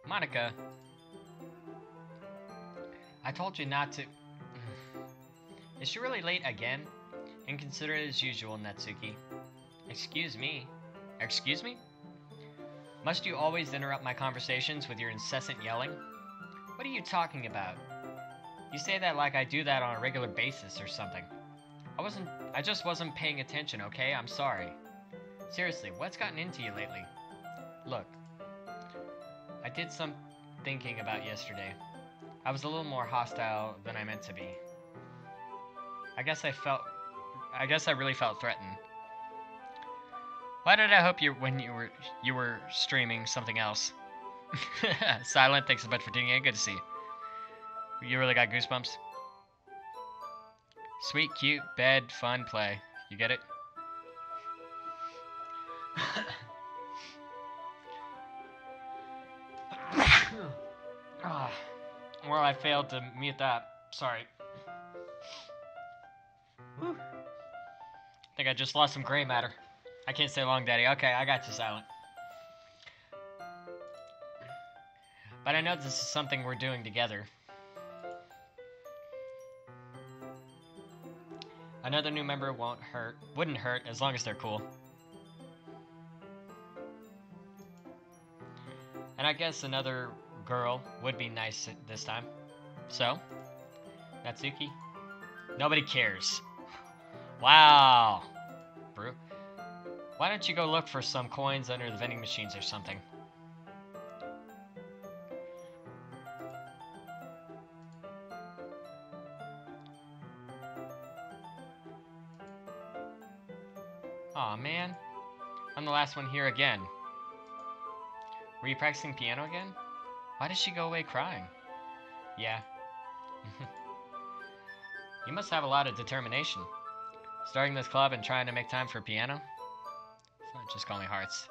Monica. I told you not to... Is she really late again? Inconsiderate as usual, Natsuki. Excuse me. Excuse me? Must you always interrupt my conversations with your incessant yelling? What are you talking about? You say that like I do that on a regular basis or something. I just wasn't paying attention, okay? I'm sorry. Seriously, what's gotten into you lately? Look, I did some thinking about yesterday. I was a little more hostile than I meant to be. I guess I really felt threatened. Why did I hope when you were streaming something else? Silent, thanks so much for tuning in. Good to see you. You really got goosebumps? Sweet, cute, bed, fun, play. You get it? Well, I failed to meet that. Sorry. Whew. I think I just lost some gray matter. I can't stay long, Daddy. Okay, I got you, Silent. But I know this is something we're doing together. Another new member wouldn't hurt as long as they're cool. And I guess another girl would be nice this time. So, Natsuki? Nobody cares. Wow. Brew. Why don't you go look for some coins under the vending machines or something? Aw, man. I'm the last one here again. Were you practicing piano again? Why did she go away crying? Yeah. You must have a lot of determination. Starting this club and trying to make time for piano? Just call me Hearts.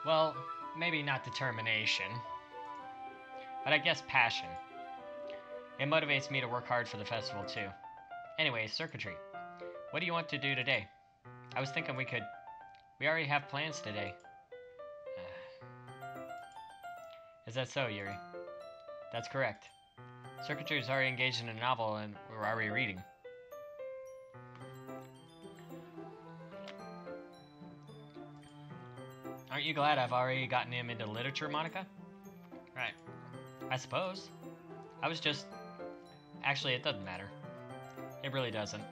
Well, maybe not determination. But I guess passion. It motivates me to work hard for the festival too. Anyway, Circuitry. What do you want to do today? I was thinking we already have plans today. Is that so, Yuri? That's correct. Circuitry is already engaged in a novel and we're already reading. Aren't you glad I've already gotten him into literature, Monica? Right. I suppose. Actually, it doesn't matter. It really doesn't.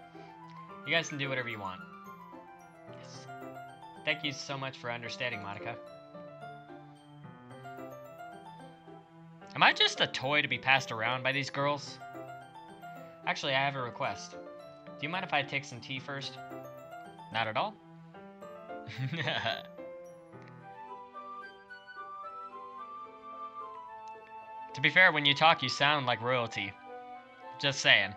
You guys can do whatever you want. Yes. Thank you so much for understanding, Monica. Am I just a toy to be passed around by these girls? Actually, I have a request. Do you mind if I take some tea first? Not at all? To be fair, when you talk, you sound like royalty. Just saying.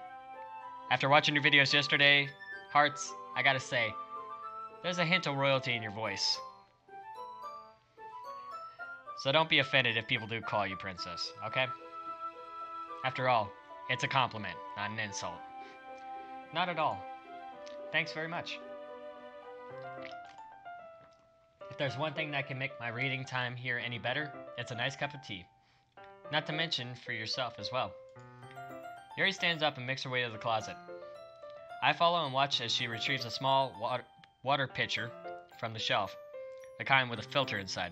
After watching your videos yesterday, Hearts, I gotta say, there's a hint of royalty in your voice. So don't be offended if people do call you princess, okay? After all, it's a compliment, not an insult. Not at all. Thanks very much. If there's one thing that can make my reading time here any better, it's a nice cup of tea. Not to mention for yourself as well. Yuri stands up and makes her way to the closet. I follow and watch as she retrieves a small water pitcher from the shelf, the kind with a filter inside.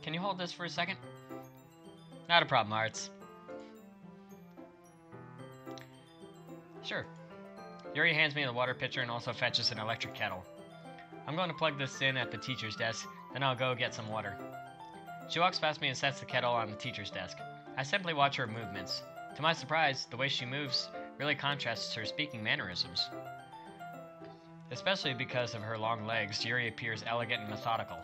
Can you hold this for a second? Not a problem, Hearts. Sure. Yuri hands me the water pitcher and also fetches an electric kettle. I'm going to plug this in at the teacher's desk, then I'll go get some water. She walks past me and sets the kettle on the teacher's desk. I simply watch her movements. To my surprise, the way she moves really contrasts her speaking mannerisms. Especially because of her long legs, Yuri appears elegant and methodical.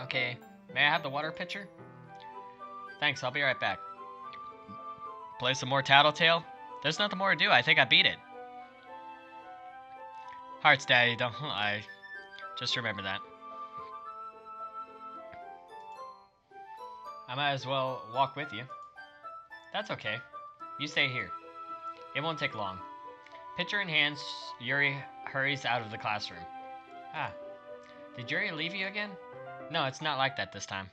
Okay, may I have the water pitcher? Thanks, I'll be right back. Play some more Tattletale? There's nothing more to do. I think I beat it. Hearts, Daddy, don't lie. Just remember that. I might as well walk with you. That's okay. You stay here. It won't take long. Pitcher in hand, Yuri hurries out of the classroom. Ah. Did Yuri leave you again? No, it's not like that this time.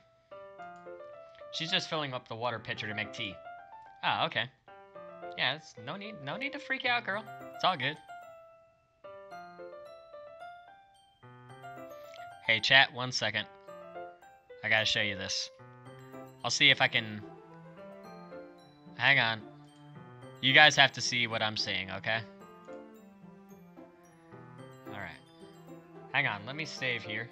She's just filling up the water pitcher to make tea. Ah, okay. Yeah, it's no need to freak out, girl. It's all good. Hey, chat, 1 second. I gotta show you this. I'll see if I can... Hang on. You guys have to see what I'm seeing, okay? Alright. Hang on, let me save here.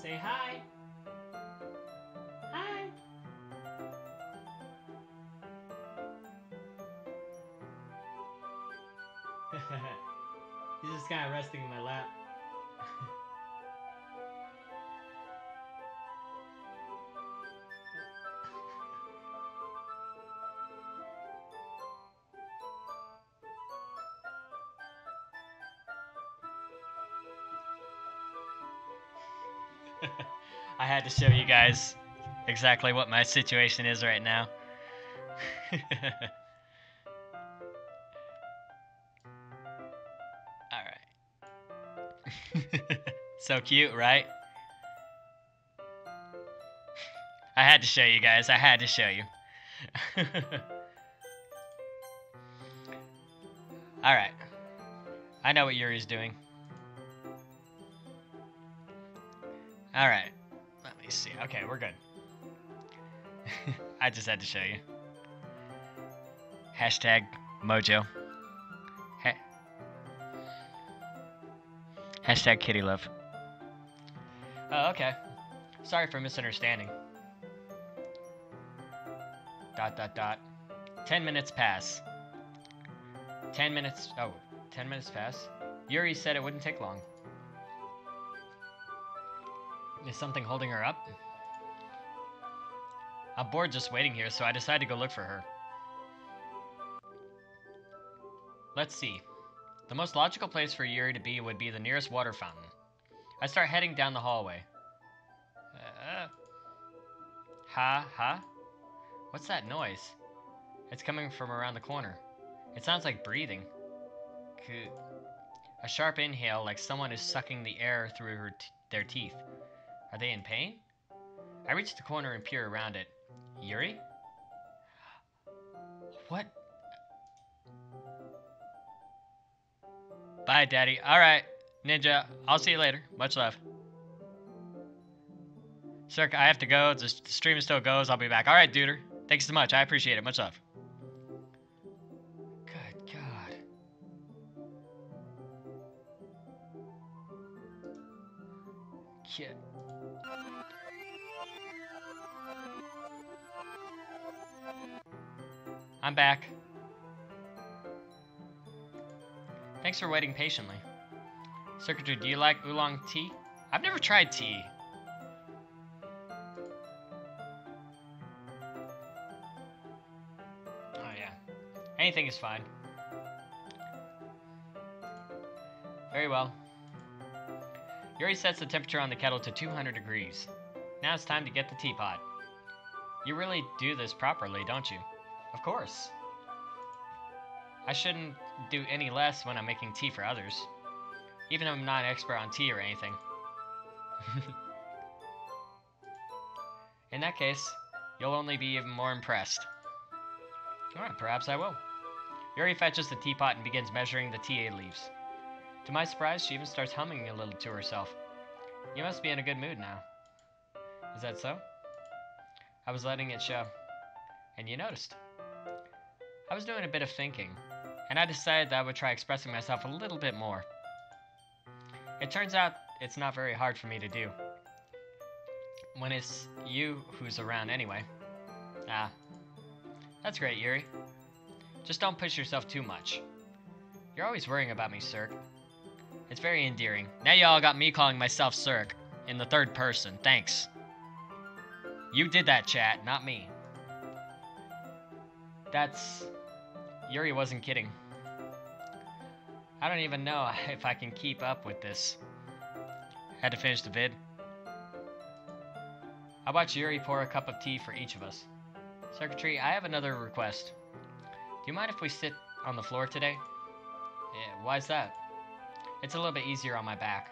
Say hi. Hi. He's just kind of resting in my lap. I had to show you guys exactly what my situation is right now. Alright. So cute, right? I had to show you guys. I had to show you. Alright. I know what Yuri's doing. Alright. Let me see. Okay, we're good. I just had to show you. Hashtag Mojo. Hashtag Kitty Love. Oh, okay. Sorry for misunderstanding. ... 10 minutes pass. 10 minutes... Oh, 10 minutes pass? Yuri said it wouldn't take long. Is something holding her up? I'm bored just waiting here, so I decided to go look for her. Let's see. The most logical place for Yuri to be would be the nearest water fountain. I start heading down the hallway. What's that noise? It's coming from around the corner. It sounds like breathing. A sharp inhale, like someone is sucking the air through their teeth. Are they in pain? I reach the corner and peer around it. Yuri? What? Bye, Daddy. Alright, Ninja. I'll see you later. Much love. Cirque, I have to go. The stream still goes. I'll be back. Alright, Duder. Thanks so much. I appreciate it. Much love. Good God. Kid. I'm back. Thanks for waiting patiently. Circuitry, do you like oolong tea? I've never tried tea. Oh yeah. Anything is fine. Very well. Yuri sets the temperature on the kettle to 200 degrees. Now it's time to get the teapot. You really do this properly, don't you? Of course. I shouldn't do any less when I'm making tea for others. Even if I'm not an expert on tea or anything. In that case, you'll only be even more impressed. Alright, perhaps I will. Yuri fetches the teapot and begins measuring the tea leaves. To my surprise, she even starts humming a little to herself. You must be in a good mood now. Is that so? I was letting it show. And you noticed. I was doing a bit of thinking, and I decided that I would try expressing myself a little bit more. It turns out it's not very hard for me to do. When it's you who's around anyway. Ah. That's great, Yuri. Just don't push yourself too much. You're always worrying about me, Cirque. It's very endearing. Now you all got me calling myself Cirque in the third person. Thanks. You did that, chat, not me. That's... Yuri wasn't kidding. I don't even know if I can keep up with this. Had to finish the vid. I watched Yuri pour a cup of tea for each of us. Syrkatrii, I have another request. Do you mind if we sit on the floor today? Yeah, why's that? It's a little bit easier on my back.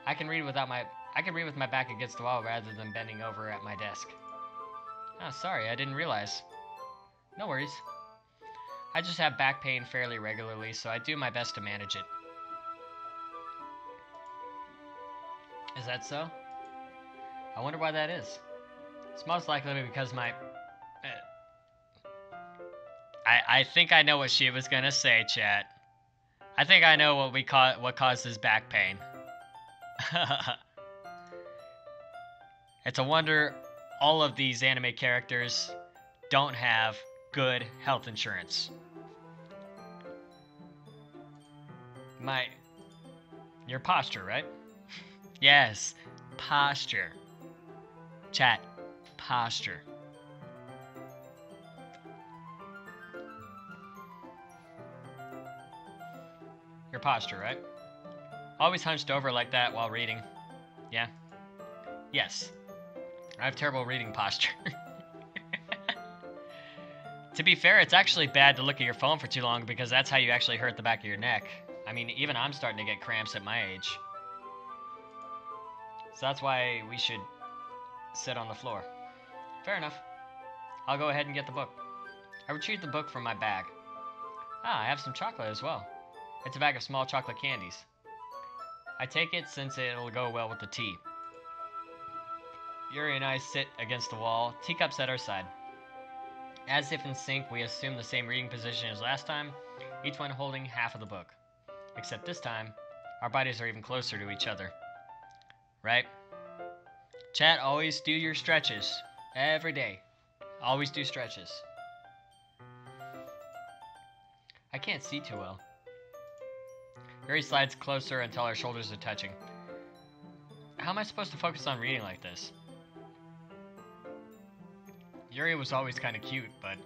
I can read with my back against the wall rather than bending over at my desk. Oh, sorry, I didn't realize. No worries. I just have back pain fairly regularly, so I do my best to manage it. Is that so? I wonder why that is. It's most likely because my... I think I know what she was gonna say, chat. I think I know what causes back pain. It's a wonder all of these anime characters don't have good health insurance. Your posture, right? Yes, posture. Chat, posture. Your posture, right? Always hunched over like that while reading. Yeah? Yes. I have terrible reading posture. To be fair, it's actually bad to look at your phone for too long because that's how you actually hurt the back of your neck. I mean, even I'm starting to get cramps at my age. So that's why we should sit on the floor. Fair enough. I'll go ahead and get the book. I retrieved the book from my bag. Ah, I have some chocolate as well. It's a bag of small chocolate candies. I take it since it'll go well with the tea. Yuri and I sit against the wall, teacups at our side. As if in sync, we assume the same reading position as last time, each one holding half of the book. Except this time, our bodies are even closer to each other. Right? Chat, always do your stretches. Every day. Always do stretches. I can't see too well. Yuri slides closer until our shoulders are touching. How am I supposed to focus on reading like this? Yuri was always kind of cute, but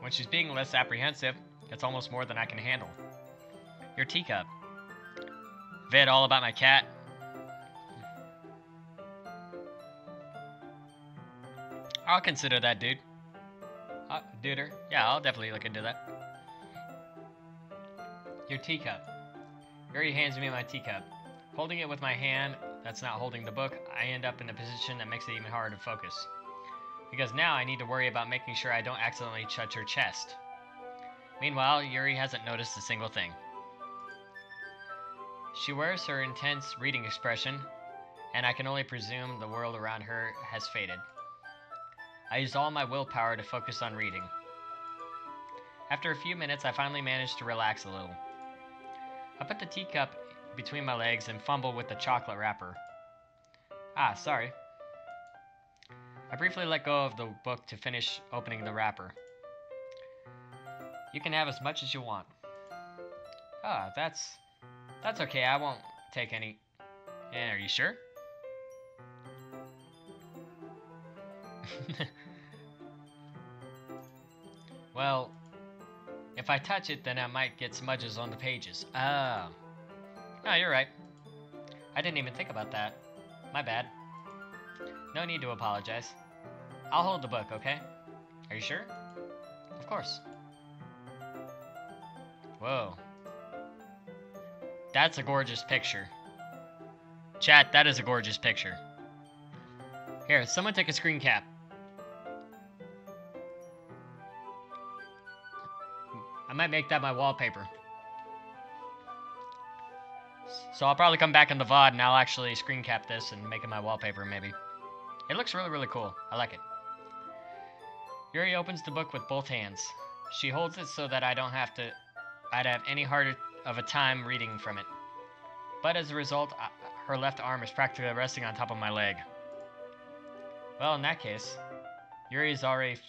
when she's being less apprehensive, it's almost more than I can handle. Your teacup. Vid all about my cat. I'll consider that, dude. Duder. Yeah, I'll definitely look into that. Your teacup. Yuri hands me my teacup. Holding it with my hand that's not holding the book, I end up in a position that makes it even harder to focus. Because now I need to worry about making sure I don't accidentally touch her chest. Meanwhile, Yuri hasn't noticed a single thing. She wears her intense reading expression, and I can only presume the world around her has faded. I used all my willpower to focus on reading. After a few minutes, I finally managed to relax a little. I put the teacup between my legs and fumble with the chocolate wrapper. Ah, sorry. I briefly let go of the book to finish opening the wrapper. You can have as much as you want. Ah, that's okay, I won't take any. Yeah, are you sure? Well, if I touch it, then I might get smudges on the pages. Oh. No, you're right. I didn't even think about that. My bad. No need to apologize. I'll hold the book, okay? Are you sure? Of course. Whoa. That's a gorgeous picture. Chat, that is a gorgeous picture. Here, someone take a screen cap. I might make that my wallpaper. So I'll probably come back in the VOD and I'll actually screen cap this and make it my wallpaper, maybe. It looks really, really cool. I like it. Yuri opens the book with both hands. She holds it so that I'd have any harder of a time reading from it. But as a result, her left arm is practically resting on top of my leg. Well, in that case, Yuri is already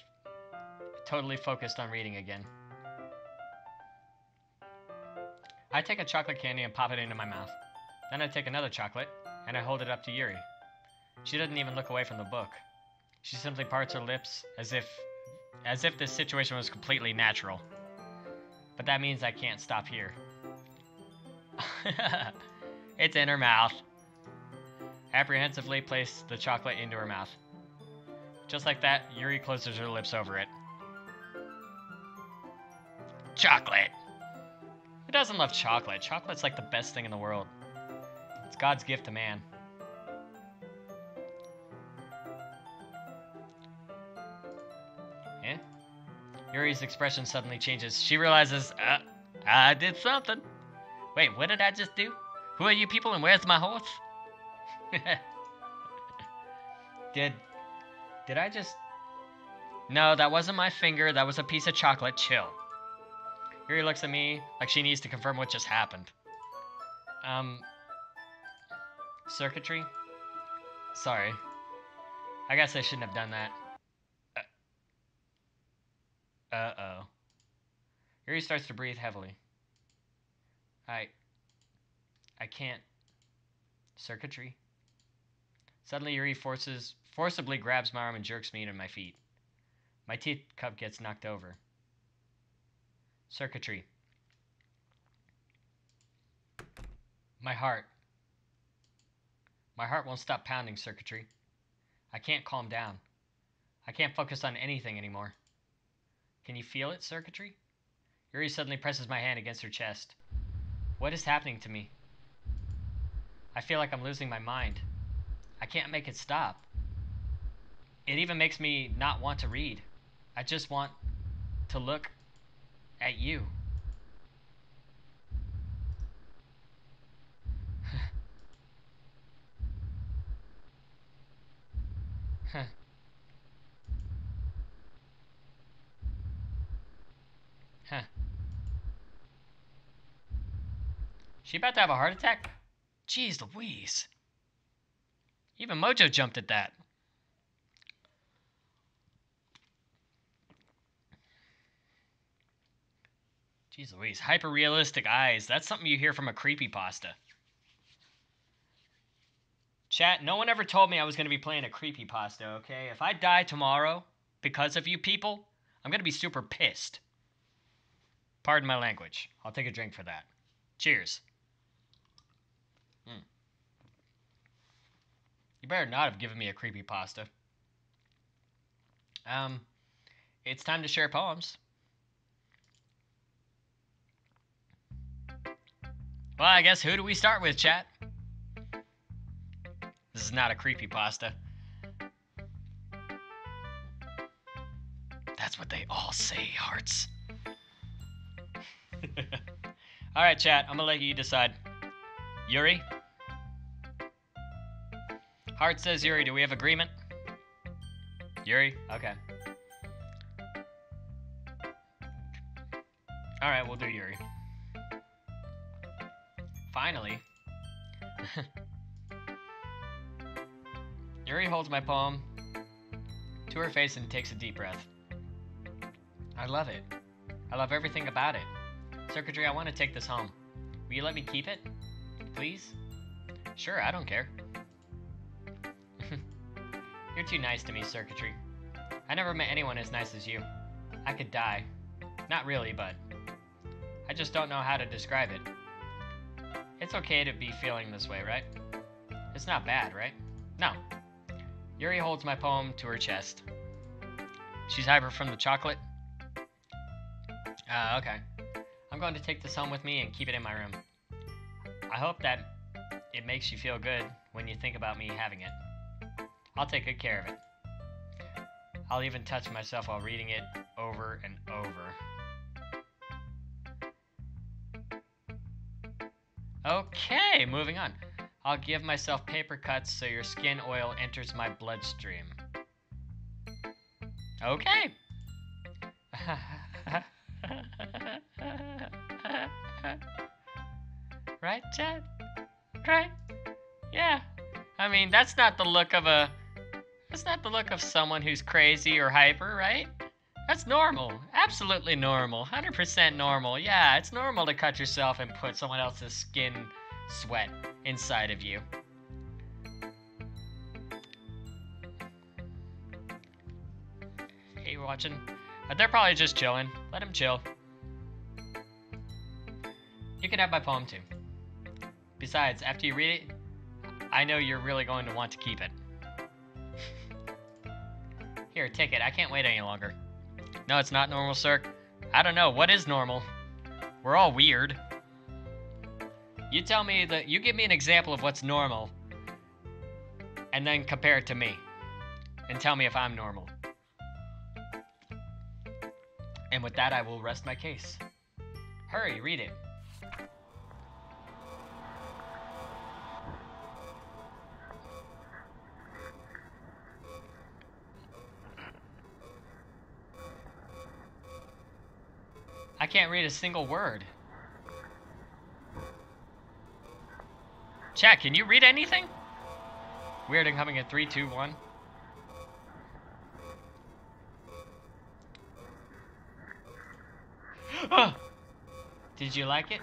totally focused on reading again. I take a chocolate candy and pop it into my mouth. Then I take another chocolate, and I hold it up to Yuri. She doesn't even look away from the book. She simply parts her lips as if this situation was completely natural. But that means I can't stop here. It's in her mouth. I apprehensively place the chocolate into her mouth. Just like that, Yuri closes her lips over it. Chocolate! Who doesn't love chocolate? Chocolate's like the best thing in the world. It's God's gift to man. Eh? Yuri's expression suddenly changes. She realizes, I did something. Wait, what did I just do? Who are you people and where's my horse? Did I just... No, that wasn't my finger. That was a piece of chocolate. Chill. Yuri looks at me like she needs to confirm what just happened. Circuitry? Sorry. I guess I shouldn't have done that. Uh-oh. Yuri starts to breathe heavily. I can't. Circuitry? Suddenly, Yuri forcibly grabs my arm and jerks me into my feet. My teacup gets knocked over. Circuitry. My heart. My heart won't stop pounding, Circuitry. I can't calm down. I can't focus on anything anymore. Can you feel it, Circuitry? Yuri suddenly presses my hand against her chest. What is happening to me? I feel like I'm losing my mind. I can't make it stop. It even makes me not want to read. I just want to look at you. She about to have a heart attack? Jeez Louise. Even Mojo jumped at that. Jeez Louise. Hyper-realistic eyes. That's something you hear from a creepypasta. Chat, no one ever told me I was going to be playing a creepypasta, okay? If I die tomorrow because of you people, I'm going to be super pissed. Pardon my language. I'll take a drink for that. Cheers. You better not have given me a creepypasta. It's time to share poems. Well, I guess who do we start with, chat? This is not a creepypasta. That's what they all say, hearts. Alright, chat, I'm gonna let you decide. Yuri? Heart says Yuri. Do we have agreement? Yuri? Okay. Alright, we'll do Yuri. Finally. Yuri holds my poem to her face and takes a deep breath. I love it. I love everything about it. Circuitry, I want to take this home. Will you let me keep it? Please? Sure, I don't care. You're too nice to me, Circuitry. I never met anyone as nice as you. I could die. Not really, but I just don't know how to describe it. It's okay to be feeling this way, right? It's not bad, right? No. Yuri holds my poem to her chest. She's hyper from the chocolate? Okay. I'm going to take this home with me and keep it in my room. I hope that it makes you feel good when you think about me having it. I'll take good care of it. I'll even touch myself while reading it over and over. Okay, moving on. I'll give myself paper cuts so your skin oil enters my bloodstream. Okay. Right, Chad? Right? Yeah. I mean, that's not the look of someone who's crazy or hyper, right? That's normal. Absolutely normal. 100% normal. Yeah, it's normal to cut yourself and put someone else's skin sweat inside of you. Hey, you watching? They're probably just chilling. Let them chill. You can have my poem too. Besides, after you read it, I know you're really going to want to keep it. Here, take it. I can't wait any longer. No, it's not normal, sir. I don't know. What is normal? We're all weird. You tell me that. You give me an example of what's normal, and then compare it to me, and tell me if I'm normal. And with that, I will rest my case. Hurry, read it. I can't read a single word. Chat, can you read anything? Weird, I'm coming at 3, 2, 1. Did you like it?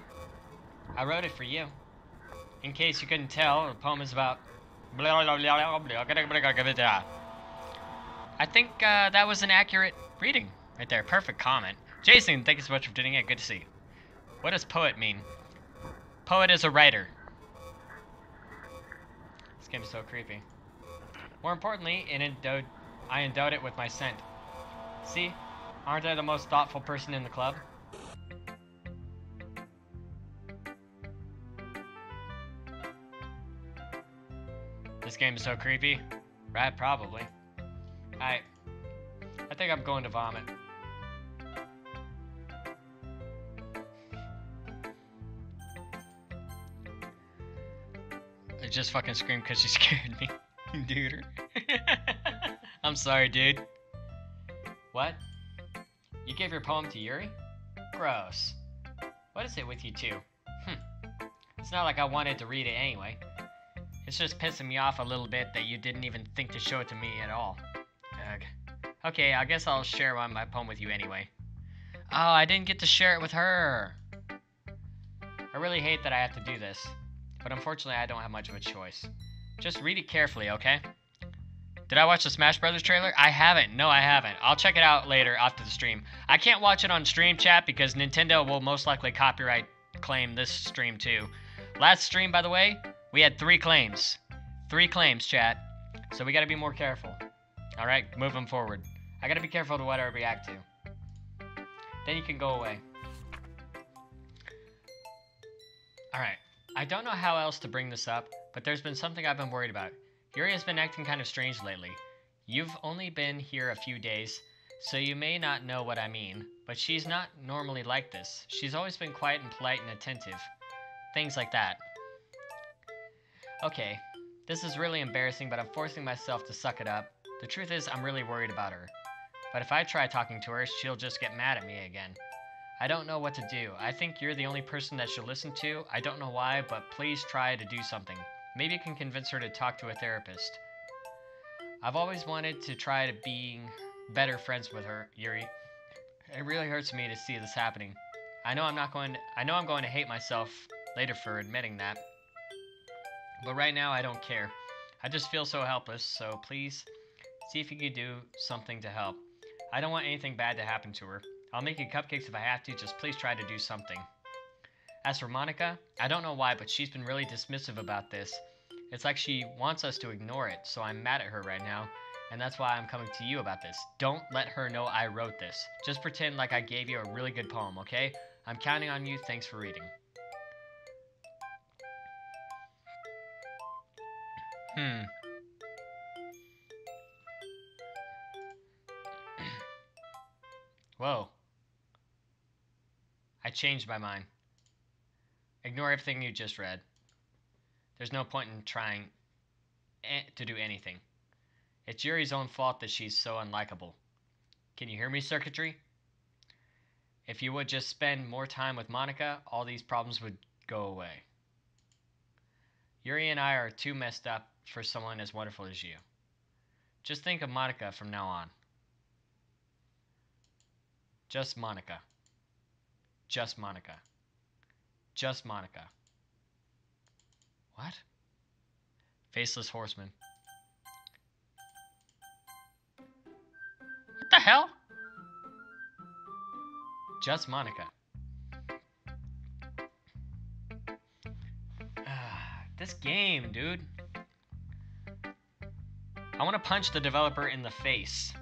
I wrote it for you. In case you couldn't tell, the poem is about... I think that was an accurate reading right there. Perfect comment. Jason, thank you so much for doing it. Good to see you. What does poet mean? Poet is a writer. This game is so creepy. More importantly, I endowed it with my scent. See? Aren't I the most thoughtful person in the club? This game is so creepy. Right, probably. I think I'm going to vomit. I just fucking screamed because she scared me. Dude. I'm sorry, dude. What? You gave your poem to Yuri? Gross. What is it with you two? It's not like I wanted to read it anyway. It's just pissing me off a little bit that you didn't even think to show it to me at all. Ugh. Okay, I guess I'll share my poem with you anyway. Oh, I didn't get to share it with her. I really hate that I have to do this, but unfortunately I don't have much of a choice. Just read it carefully, okay? Did I watch the Smash Brothers trailer? I haven't. No, I haven't. I'll check it out later after the stream. I can't watch it on stream, chat, because Nintendo will most likely copyright claim this stream too. Last stream, by the way, we had 3 claims. 3 claims, chat. So we gotta be more careful. Alright, moving forward. I gotta be careful to what I react to. Then you can go away. Alright, I don't know how else to bring this up, but there's been something I've been worried about. Yuri has been acting kind of strange lately. You've only been here a few days, so you may not know what I mean, but she's not normally like this. She's always been quiet and polite and attentive. Things like that. Okay, this is really embarrassing, but I'm forcing myself to suck it up. The truth is, I'm really worried about her. But if I try talking to her, she'll just get mad at me again. I don't know what to do. I think you're the only person that she'll listen to. I don't know why, but please try to do something. Maybe you can convince her to talk to a therapist. I've always wanted to try to being better friends with her, Yuri. It really hurts me to see this happening. I know I'm going to hate myself later for admitting that. But right now, I don't care. I just feel so helpless, so please, see if you can do something to help. I don't want anything bad to happen to her. I'll make you cupcakes if I have to, just please try to do something. As for Monica, I don't know why, but she's been really dismissive about this. It's like she wants us to ignore it, so I'm mad at her right now, and that's why I'm coming to you about this. Don't let her know I wrote this. Just pretend like I gave you a really good poem, okay? I'm counting on you. Thanks for reading. Whoa. I changed my mind. Ignore everything you just read. There's no point in trying to do anything. It's Yuri's own fault that she's so unlikable. Can you hear me, Circuitry? If you would just spend more time with Monica, all these problems would go away. Yuri and I are too messed up for someone as wonderful as you. Just think of Monica from now on. Just Monica. Just Monica. Just Monica. What? Faceless Horseman. What the hell? Just Monica. This game, dude. I want to punch the developer in the face.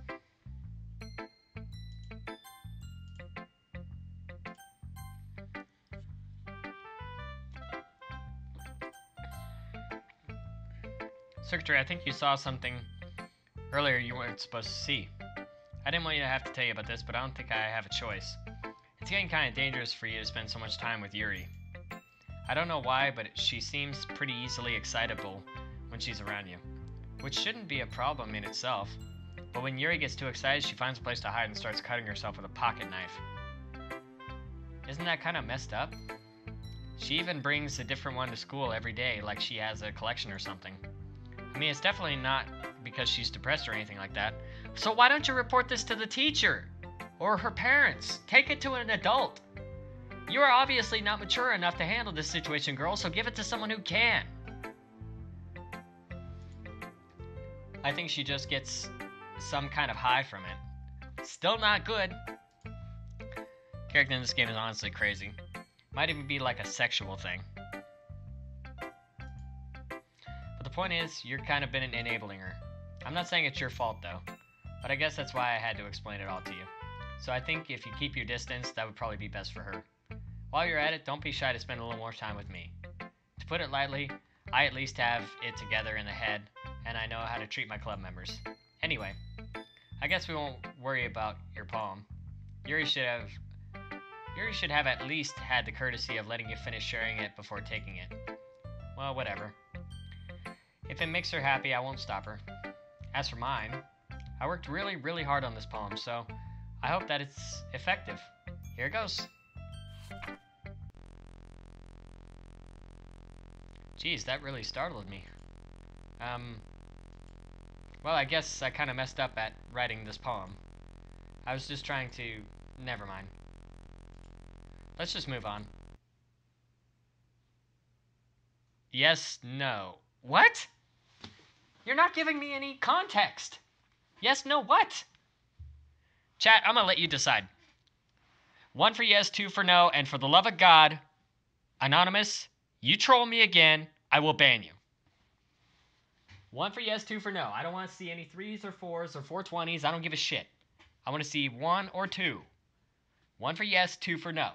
Syrkatrii, I think you saw something earlier you weren't supposed to see. I didn't want you to have to tell you about this, but I don't think I have a choice. It's getting kind of dangerous for you to spend so much time with Yuri. I don't know why, but she seems pretty easily excitable when she's around you. Which shouldn't be a problem in itself. But when Yuri gets too excited, she finds a place to hide and starts cutting herself with a pocket knife. Isn't that kind of messed up? She even brings a different one to school every day, like she has a collection or something. I mean, it's definitely not because she's depressed or anything like that. So why don't you report this to the teacher? Or her parents? Take it to an adult. You are obviously not mature enough to handle this situation, girl, so give it to someone who can. I think she just gets some kind of high from it. Still not good. Character in this game is honestly crazy. Might even be like a sexual thing. But the point is, you're kind of been enabling her. I'm not saying it's your fault though, but I guess that's why I had to explain it all to you. So I think if you keep your distance, that would probably be best for her. While you're at it, don't be shy to spend a little more time with me. To put it lightly, I at least have it together in the head, and I know how to treat my club members. Anyway, I guess we won't worry about your poem. Yuri should have at least had the courtesy of letting you finish sharing it before taking it. Well, whatever. If it makes her happy, I won't stop her. As for mine, I worked really, really hard on this poem, so I hope that it's effective. Here it goes. Geez, that really startled me. Well, I guess I kind of messed up at writing this poem. I was just trying to... Never mind. Let's just move on. Yes, no. What? You're not giving me any context. Yes, no, what? Chat, I'm gonna let you decide. 1 for yes, 2 for no, and for the love of God, Anonymous, you troll me again, I will ban you. 1 for yes, 2 for no. I don't want to see any 3s or 4s or 420s. I don't give a shit. I want to see 1 or 2. 1 for yes, 2 for no.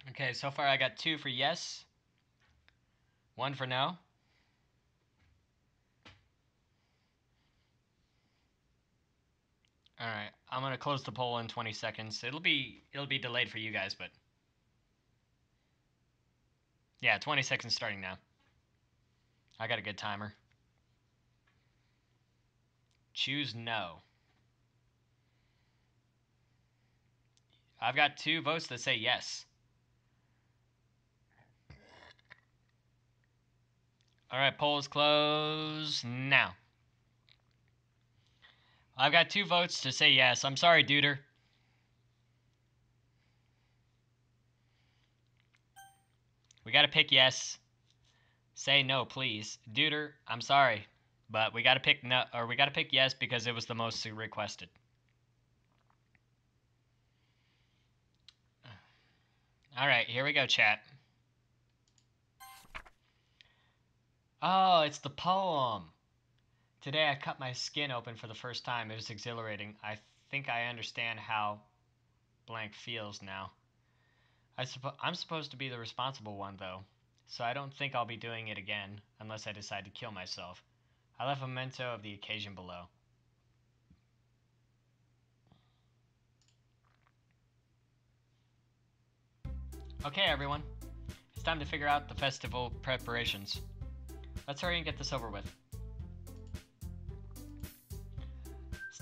Okay, so far I got 2 for yes, 1 for no. Alright, I'm gonna close the poll in 20 seconds. It'll be delayed for you guys, but yeah, 20 seconds starting now. I got a good timer. Choose no. I've got 2 votes that say yes. Alright, poll is closed now. I've got 2 votes to say yes. I'm sorry, Duder. We gotta pick yes. Say no, please. Duder, I'm sorry. But we gotta pick no, or we gotta pick yes because it was the most requested. Alright, here we go, chat. Oh, it's the poem. Today I cut my skin open for the first time. It was exhilarating. I think I understand how blank feels now. I'm supposed to be the responsible one, though, so I don't think I'll be doing it again unless I decide to kill myself. I left a memento of the occasion below. Okay, everyone. It's time to figure out the festival preparations. Let's hurry and get this over with.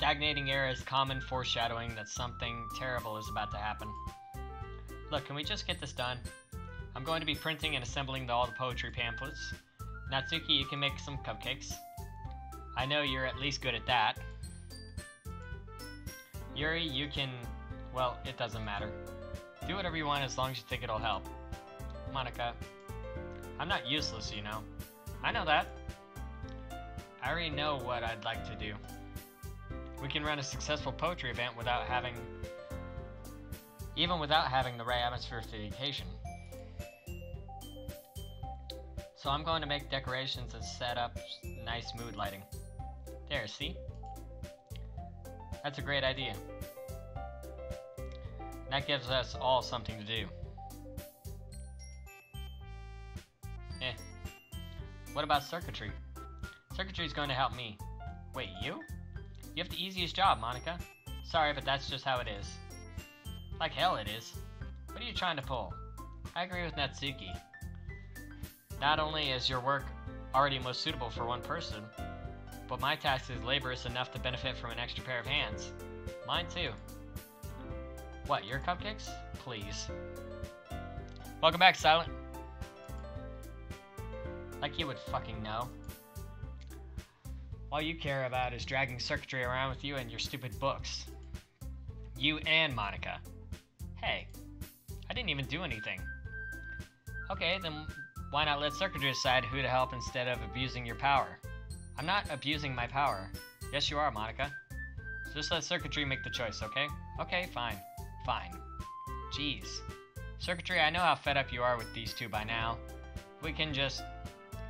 stagnating air is common foreshadowing that something terrible is about to happen. Look, can we just get this done? I'm going to be printing and assembling all the poetry pamphlets. Natsuki, you can make some cupcakes. I know you're at least good at that. Yuri, you can... well, it doesn't matter. Do whatever you want as long as you think it'll help. Monica, I'm not useless, you know. I know that. I already know what I'd like to do. We can run a successful poetry event without having... even without having the right atmosphere for the occasion. So I'm going to make decorations and set up nice mood lighting. There, see? That's a great idea. That gives us all something to do. What about Circuitry? Circuitry's going to help me. Wait, you? You have the easiest job, Monica. Sorry, but that's just how it is. Like hell it is. What are you trying to pull? I agree with Natsuki. Not only is your work already most suitable for one person, but my task is laborious enough to benefit from an extra pair of hands. Mine too. What, your cupcakes? Please. Welcome back, Silent. Like you would fucking know. All you care about is dragging Circuitry around with you and your stupid books. You and Monica. Hey, I didn't even do anything. Okay, then why not let Circuitry decide who to help instead of abusing your power? I'm not abusing my power. Yes, you are, Monica. So just let Circuitry make the choice, okay? Okay, fine. Fine. Jeez. Circuitry, I know how fed up you are with these two by now. We can just...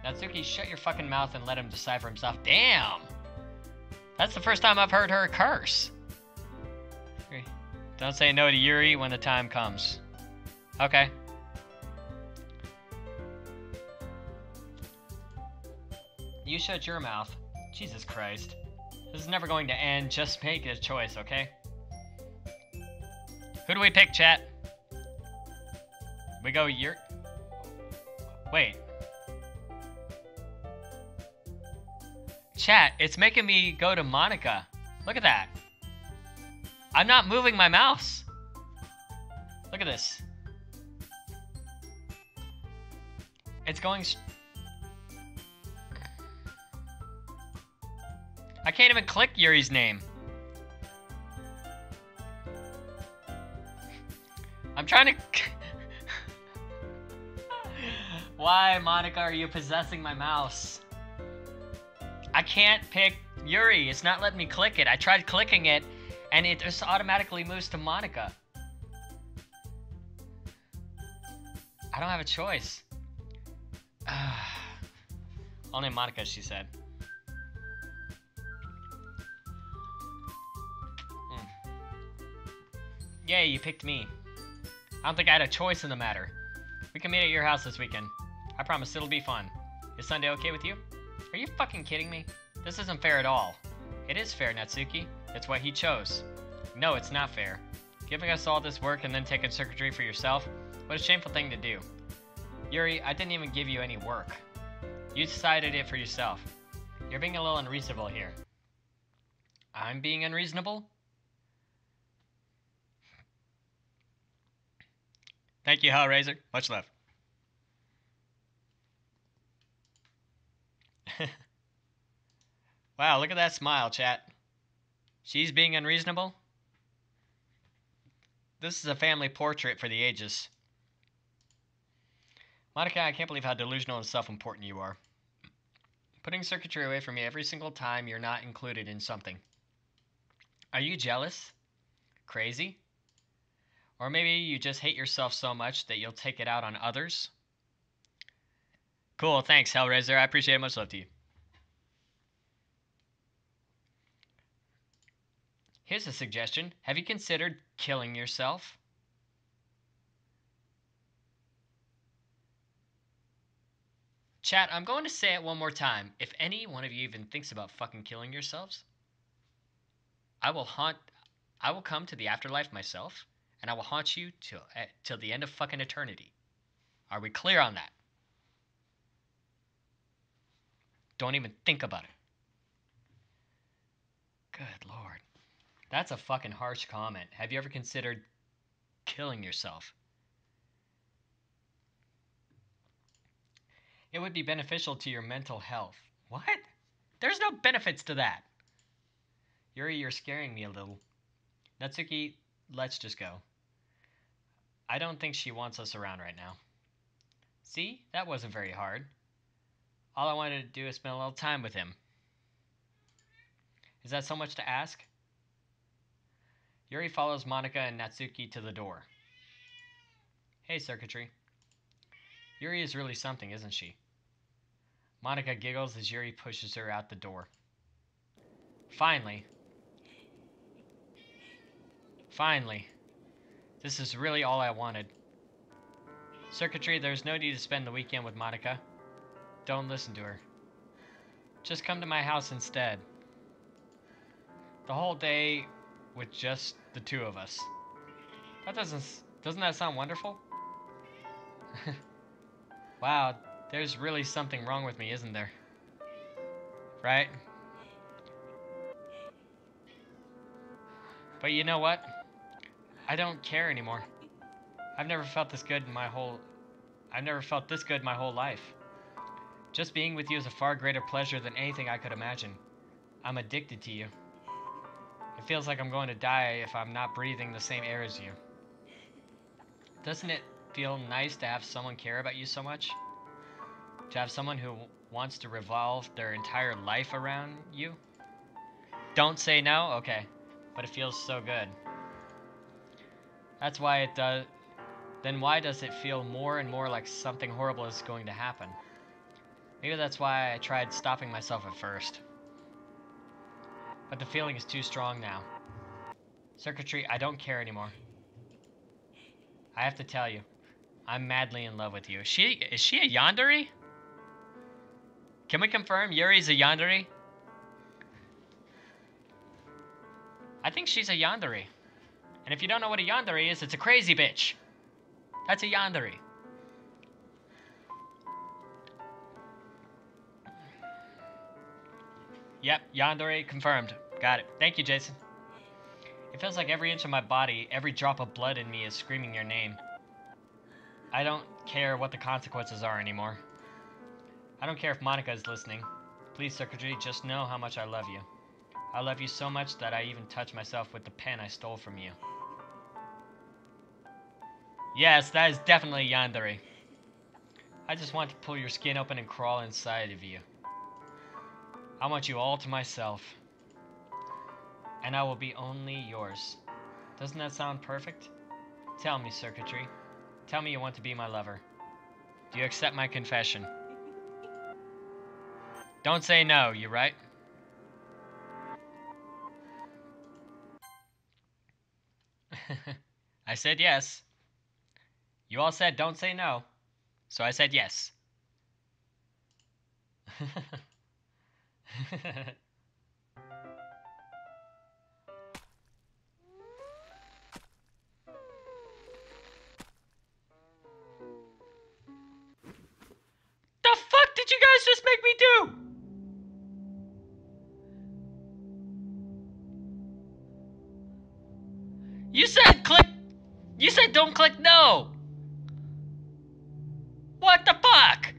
Natsuki, shut your fucking mouth and let him decide for himself. Damn! That's the first time I've heard her curse. Don't say no to Yuri when the time comes. Okay. You shut your mouth. Jesus Christ. This is never going to end. Just make a choice, okay? Who do we pick, chat? We go Yuri. Wait. Chat, it's making me go to Monica. Look at that. I'm not moving my mouse. Look at this. It's going... I can't even click Yuri's name. I'm trying to... Why, Monica, are you possessing my mouse? I can't pick Yuri. It's not letting me click it. I tried clicking it, and it just automatically moves to Monica. I don't have a choice. Only Monica, she said. Yay, you picked me. I don't think I had a choice in the matter. We can meet at your house this weekend. I promise it'll be fun. Is Sunday okay with you? Are you fucking kidding me? This isn't fair at all. It is fair, Natsuki. It's what he chose. No, it's not fair. Giving us all this work and then taking Circuitry for yourself? What a shameful thing to do. Yuri, I didn't even give you any work. You decided it for yourself. You're being a little unreasonable here. I'm being unreasonable? Thank you, Hellraiser. Much love. Wow, look at that smile, chat. She's being unreasonable? This is a family portrait for the ages. Monica, I can't believe how delusional and self-important you are. Putting Circuitry away from me every single time you're not included in something. Are you jealous? Crazy? Or maybe you just hate yourself so much that you'll take it out on others? Cool, thanks, Hellraiser. I appreciate it. Much love to you. Here's a suggestion. Have you considered killing yourself? Chat, I'm going to say it one more time. If any one of you even thinks about fucking killing yourselves, I will come to the afterlife myself, and I will haunt you till the end of fucking eternity. Are we clear on that? Don't even think about it. Good lord. That's a fucking harsh comment. Have you ever considered killing yourself? It would be beneficial to your mental health. What? There's no benefits to that. Yuri, you're scaring me a little. Natsuki, let's just go. I don't think she wants us around right now. See? That wasn't very hard. All I wanted to do is spend a little time with him. Is that so much to ask? Yuri follows Monica and Natsuki to the door. Hey, Circuitry. Yuri is really something, isn't she? Monica giggles as Yuri pushes her out the door. Finally. Finally. This is really all I wanted. Circuitry, there's no need to spend the weekend with Monica. Don't listen to her. Just come to my house instead. The whole day with just the two of us. Doesn't that sound wonderful? Wow, there's really something wrong with me, isn't there? Right? But you know what? I don't care anymore. I've never felt this good my whole life. Just being with you is a far greater pleasure than anything I could imagine. I'm addicted to you. It feels like I'm going to die if I'm not breathing the same air as you. Doesn't it feel nice to have someone care about you so much? To have someone who wants to revolve their entire life around you? Don't say no? Okay. But it feels so good. That's why it does. Then why does it feel more and more like something horrible is going to happen? Maybe that's why I tried stopping myself at first. But the feeling is too strong now. Circuitry, I don't care anymore. I have to tell you, I'm madly in love with you. Is she a yandere? Can we confirm Yuri's a yandere? I think she's a yandere. And if you don't know what a yandere is, it's a crazy bitch. That's a yandere. Yep, yandere confirmed. Got it. Thank you, Jason. It feels like every inch of my body, every drop of blood in me is screaming your name. I don't care what the consequences are anymore. I don't care if Monica is listening. Please, Circuitry, just know how much I love you. I love you so much that I even touch myself with the pen I stole from you. Yes, that is definitely yandere. I just want to pull your skin open and crawl inside of you. I want you all to myself. And I will be only yours. Doesn't that sound perfect? Tell me, Circuitry. Tell me you want to be my lover. Do you accept my confession? Don't say no, you right? I said yes. You all said don't say no. So I said yes. The fuck did you guys just make me do? You said click. You said don't click no. What the fuck?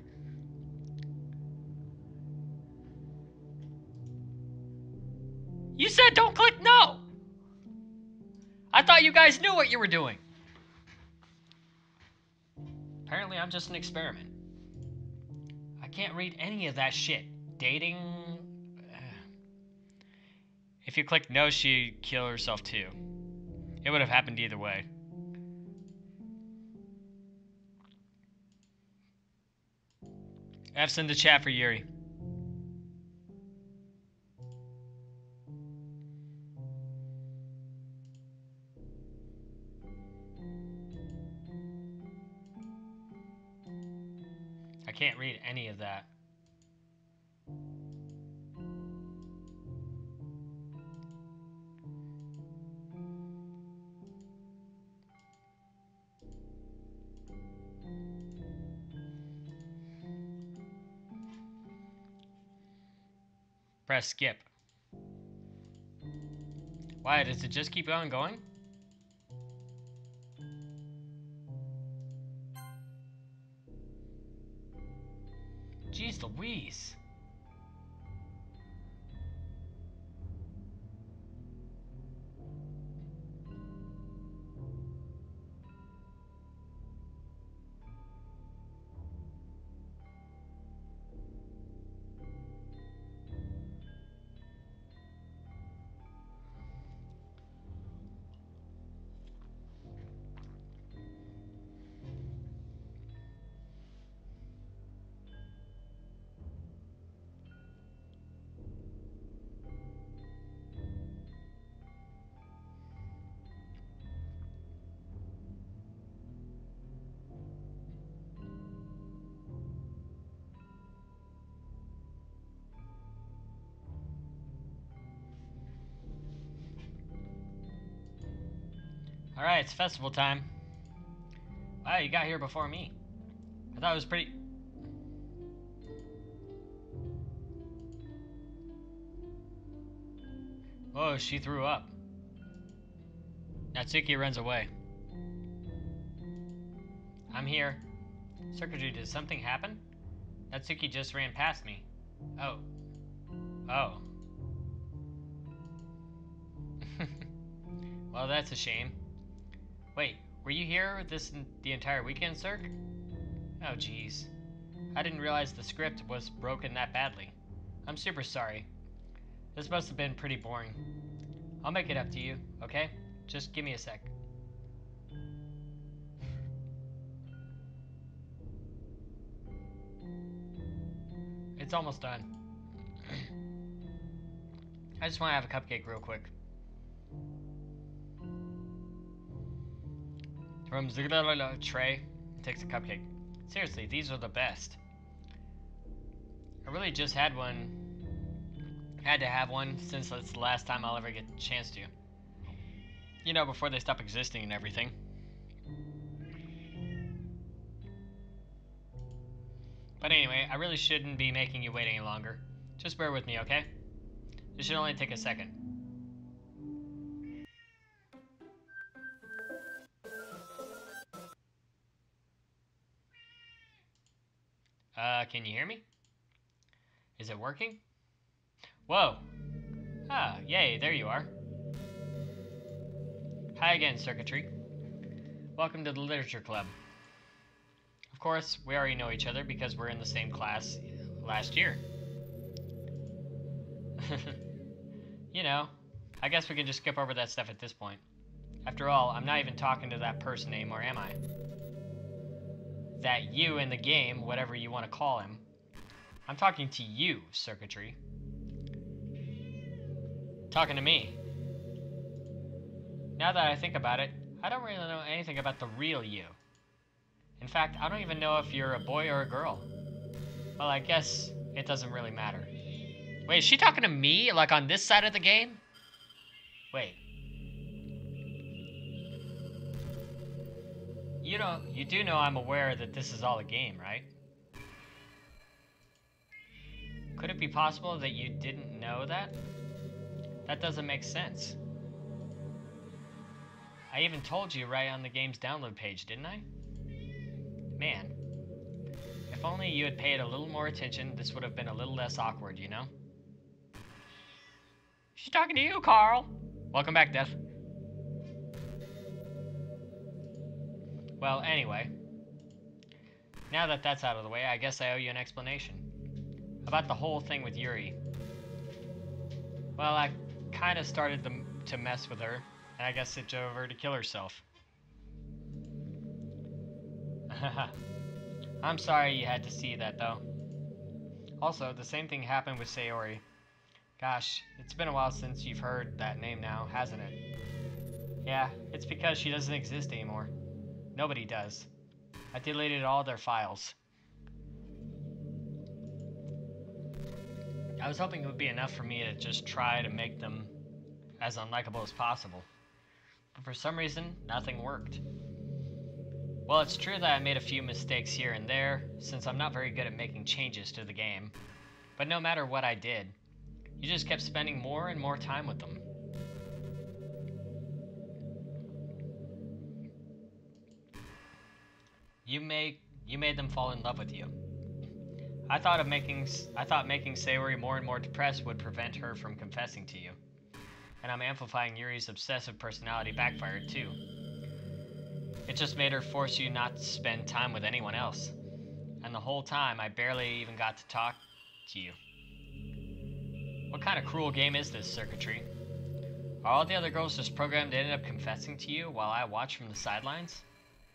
You said don't click no. I thought you guys knew what you were doing. Apparently I'm just an experiment. I can't read any of that shit. Dating... If you click no, she'd kill herself too. It would have happened either way. F's in the chat for Yuri. I can't read any of that. Press skip. Why, does it just keep on going? Jeez Louise. Alright, it's festival time. Wow, you got here before me. I thought it was pretty... Whoa, she threw up. Natsuki runs away. I'm here. Circuitry, did something happen? Natsuki just ran past me. Oh. Oh. Well, that's a shame. Wait, were you here the entire weekend, Cirque? Oh, jeez. I didn't realize the script was broken that badly. I'm super sorry. This must have been pretty boring. I'll make it up to you, okay? Just give me a sec. It's almost done. I just want to have a cupcake real quick. From the tray, takes a cupcake. Seriously, these are the best. I really just had one. Had to have one since it's the last time I'll ever get a chance to. You know, before they stop existing and everything. But anyway, I really shouldn't be making you wait any longer. Just bear with me, okay? This should only take a second. Can you hear me? Is it working? Whoa! Ah, yay, there you are. Hi again, Circuitry. Welcome to the Literature Club. Of course, we already know each other because we're in the same class last year. You know, I guess we can just skip over that stuff at this point. After all, I'm not even talking to that person anymore, am I? That you in the game, whatever you want to call him. I'm talking to you, Circuitry. Talking to me. Now that I think about it, I don't really know anything about the real you. In fact, I don't even know if you're a boy or a girl. Well, I guess it doesn't really matter. Wait, is she talking to me, like on this side of the game? Wait. You do know I'm aware that this is all a game, right? Could it be possible that you didn't know that? That doesn't make sense. I even told you right on the game's download page, didn't I? Man. If only you had paid a little more attention, this would have been a little less awkward, you know? She's talking to you, Carl! Welcome back, Death. Well, anyway. Now that that's out of the way, I guess I owe you an explanation. About the whole thing with Yuri. Well, I kind of started to mess with her, and I guess it drove her to kill herself. I'm sorry you had to see that, though. Also, the same thing happened with Sayori. Gosh, it's been a while since you've heard that name now, hasn't it? Yeah, it's because she doesn't exist anymore. Nobody does. I deleted all their files. I was hoping it would be enough for me to just try to make them as unlikable as possible. But for some reason, nothing worked. Well, it's true that I made a few mistakes here and there, since I'm not very good at making changes to the game. But no matter what I did, you just kept spending more and more time with them. You made them fall in love with you. I thought making Sayori more and more depressed would prevent her from confessing to you. And I'm amplifying Yuri's obsessive personality backfired too. It just made her force you not to spend time with anyone else. And the whole time, I barely even got to talk to you. What kind of cruel game is this, Circuitry? Are all the other girls just programmed to end up confessing to you while I watch from the sidelines?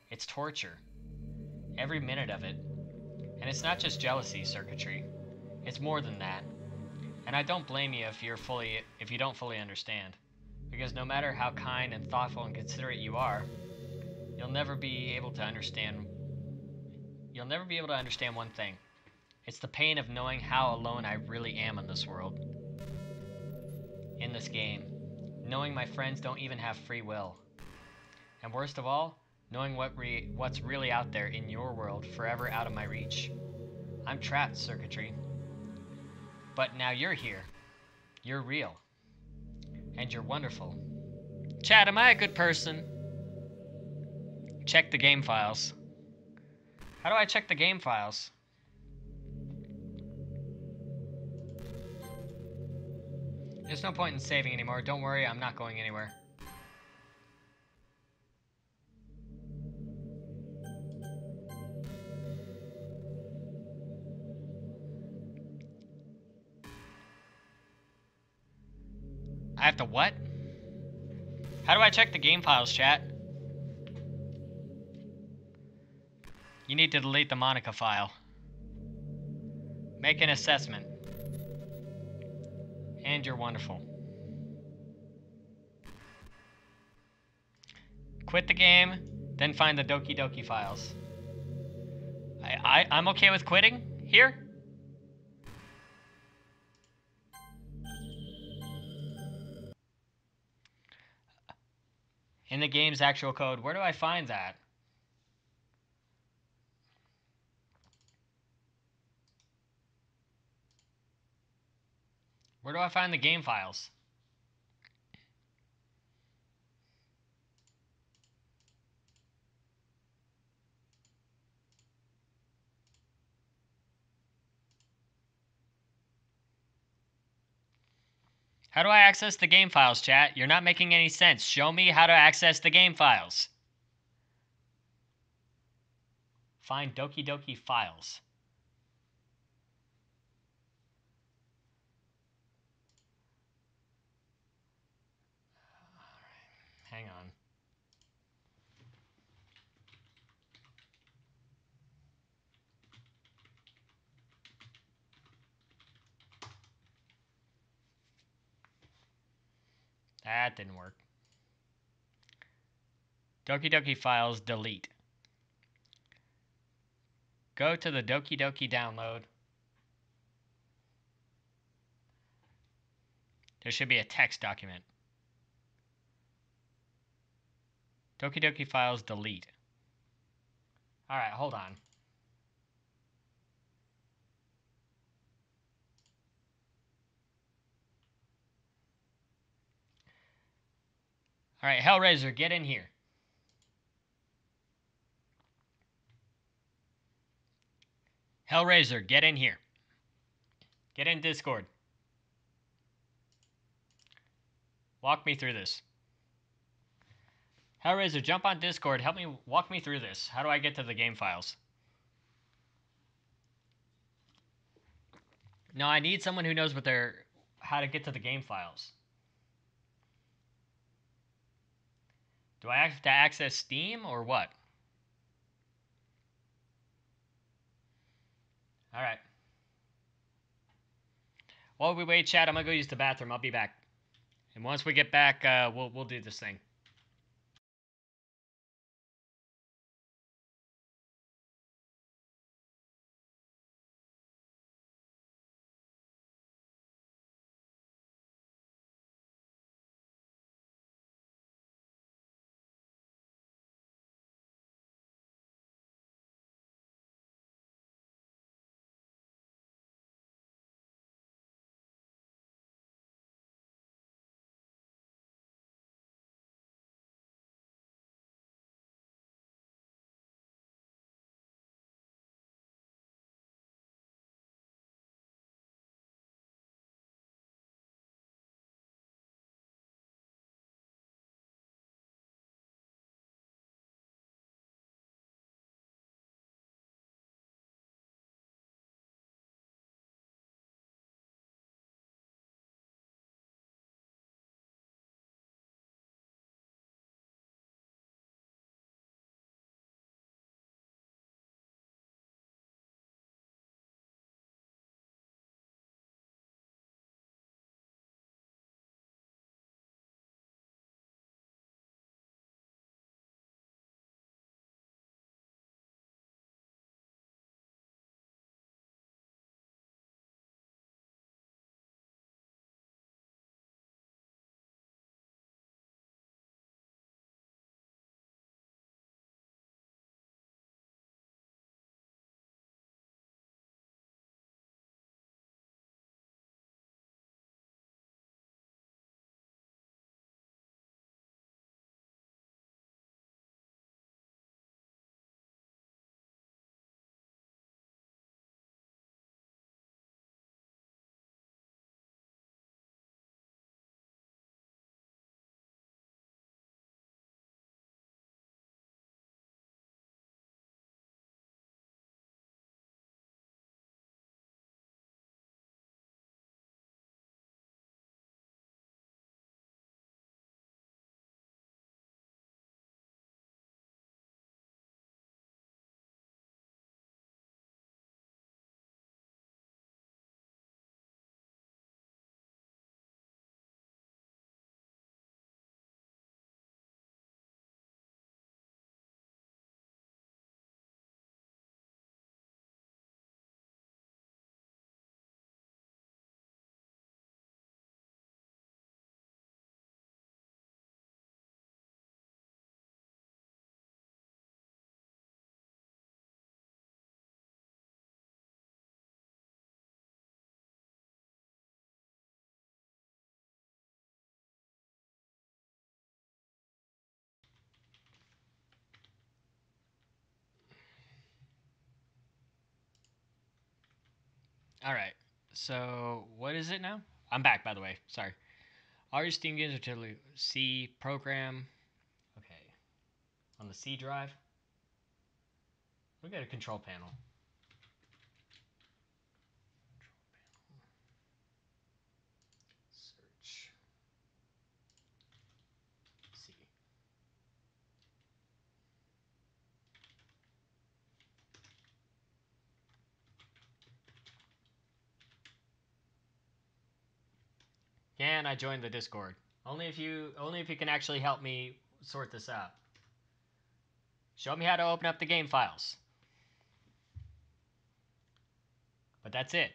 It's torture. Every minute of it. And it's not just jealousy, Circuitry. It's more than that. And I don't blame you if you don't fully understand. Because no matter how kind and thoughtful and considerate you are, you'll never be able to understand one thing. It's the pain of knowing how alone I really am in this world. In this game. Knowing my friends don't even have free will. And worst of all, knowing what's really out there in your world, forever out of my reach. I'm trapped, Circuitry. But now you're here. You're real. And you're wonderful. Chat, am I a good person? Check the game files. How do I check the game files? There's no point in saving anymore. Don't worry, I'm not going anywhere. I have to what? How do I check the game files, chat? You need to delete the Monica file. Make an assessment. And you're wonderful. Quit the game, then find the Doki Doki files. I'm okay with quitting here? In the game's actual code, where do I find that? Where do I find the game files? How do I access the game files, chat? You're not making any sense. Show me how to access the game files. Find Doki Doki files. Hang on. That didn't work. Doki Doki files, delete. Go to the Doki Doki download. There should be a text document. Doki Doki files, delete. Alright, hold on. Alright, Hellraiser, get in here. Hellraiser, get in here. Get in Discord. Walk me through this. Hellraiser, jump on Discord. Walk me through this. How do I get to the game files? No, I need someone who knows how to get to the game files. Do I have to access Steam or what? Alright. While we wait, chat, I'm gonna go use the bathroom. I'll be back. And once we get back, we'll do this thing. Alright. So, what is it now? I'm back, by the way. Sorry. All your Steam games are to C program. Okay. On the C drive. We got a control panel. Search. C. Can I join the Discord? Only if you can actually help me sort this out. Show me how to open up the game files. But that's it.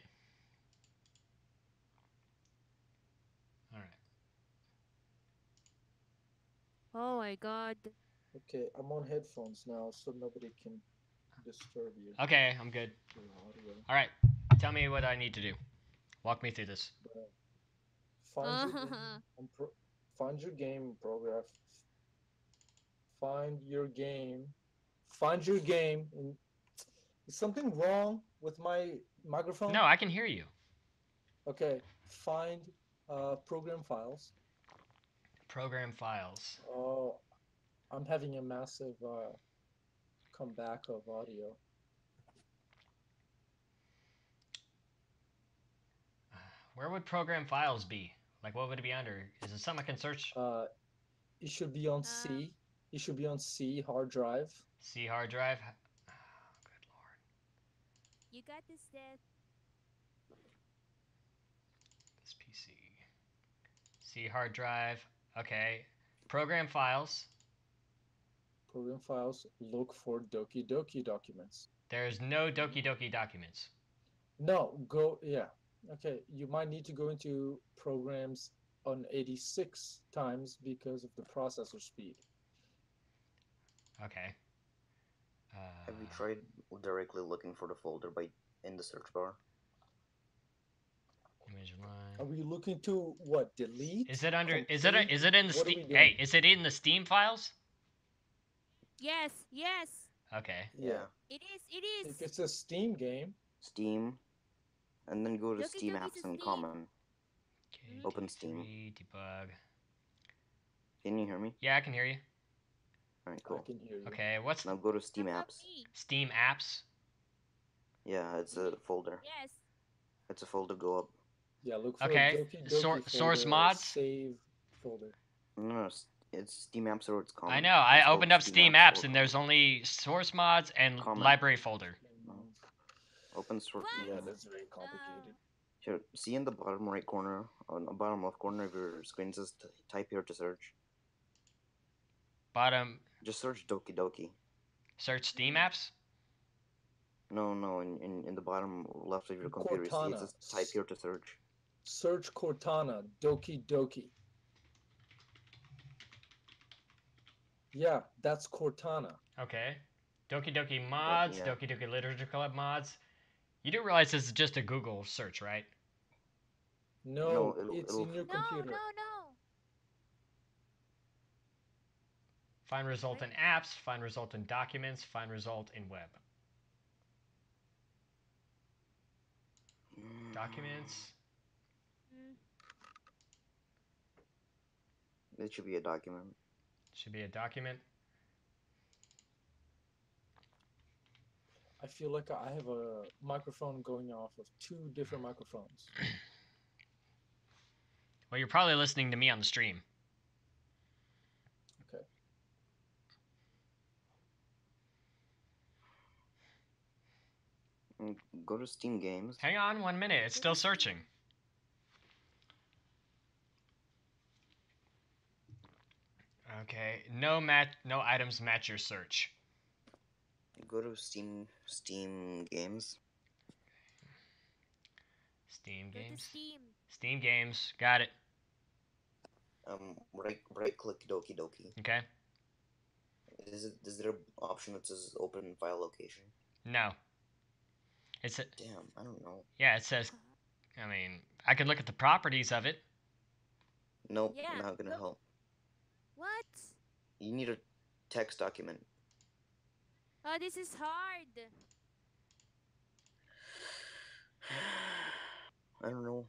Alright. Oh my god. Okay, I'm on headphones now, so nobody can disturb you. Okay, I'm good. Your audio. Alright. Tell me what I need to do. Walk me through this. Find your game. Find your game progress. Find your game. Find your game. Is something wrong with my microphone? No, I can hear you. Okay. Find program files. Program files. Oh, I'm having a massive comeback of audio. Where would program files be? Like, what would it be under? Is it something I can search? It should be on C. It should be on C hard drive. C hard drive. Oh, good lord. You got this, Dad. This PC. C hard drive. Okay. Program files. Program files. Look for Doki Doki documents. There's no Doki Doki documents. No, go, yeah. Okay, you might need to go into programs on 86 times because of the processor speed. Okay. Have you tried directly looking for the folder in the search bar? Image line. Are we looking to what? Delete? Is it under? Complete? Is it in the What are we Steam? doing? Hey, is it in the Steam files? Yes, yes. Okay. Yeah. It is. If it's a Steam game, Steam, and then go to Doki Steam Doki's apps a and Steam. common. Okay, Open Steam. Debug. Can you hear me? Yeah, I can hear you. Alright, I cool. can hear you. Okay, what's Now go to Steam How about apps. me? Steam apps? Yeah, it's a folder. Yes. It's a folder. Go up. Yeah, look for Okay, Doki Doki source folder, mods? Save folder. No, it's Steam apps or it's common. I know. I It's called opened up Steam apps or and there's only source mods and Common. library folder. open source. What? Yeah, that's very complicated. Here, see in the bottom right corner, on the bottom left corner of your screen, it says type here to search. Bottom, Just search Doki Doki. search Steam apps. No, in the bottom left of your computer, you see it Cortana. says type here to search. Search Cortana, Doki Doki. Yeah, that's Cortana. Okay. Doki Doki mods, yeah. Doki Doki Literature Club mods. You do realize this is just a Google search, right? No, No, it's it'll- in your No, computer. no. Find result in apps, find result in documents, find result in web. Documents. Mm. It should be a document. Should be a document. I feel like I have a microphone going off of two different microphones. Well, you're probably listening to me on the stream. Okay. Go to Steam Games. Hang on 1 minute. It's still searching. Okay. No items match your search. Go to Steam Games. Steam Go to games. Steam. Steam games. Got it. Right click Doki Doki. Okay. Is there an option that says open file location? No. It's a, Damn, I don't know. yeah, it says, I mean, I could look at the properties of it. Nope, Yeah, not gonna look. help. What? You need a text document. Oh, this is hard. I don't know.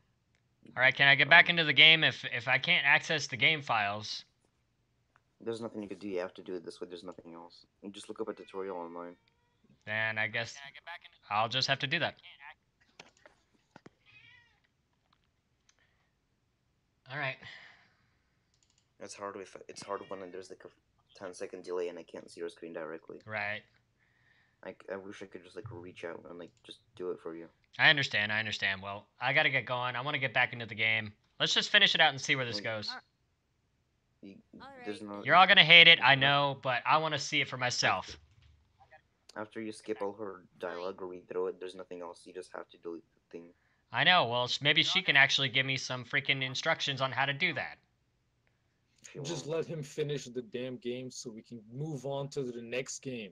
Alright, can I get back into the game if I can't access the game files? There's nothing you could do. You have to do it this way. There's nothing else. You just look up a tutorial online. Then I guess I'll just have to do that. Alright. It's hard when there's like a 10-second delay and I can't see your screen directly. Right. I wish I could just like reach out and like just do it for you. I understand. Well, I gotta get going. I want to get back into the game. Let's just finish it out and see where this goes. There's no. You're all gonna hate it, I know, but I want to see it for myself. After you skip all her dialogue or read through it, there's nothing else. You just have to delete the thing. I know. Well, maybe she can actually give me some freaking instructions on how to do that. Just let him finish the damn game so we can move on to the next game.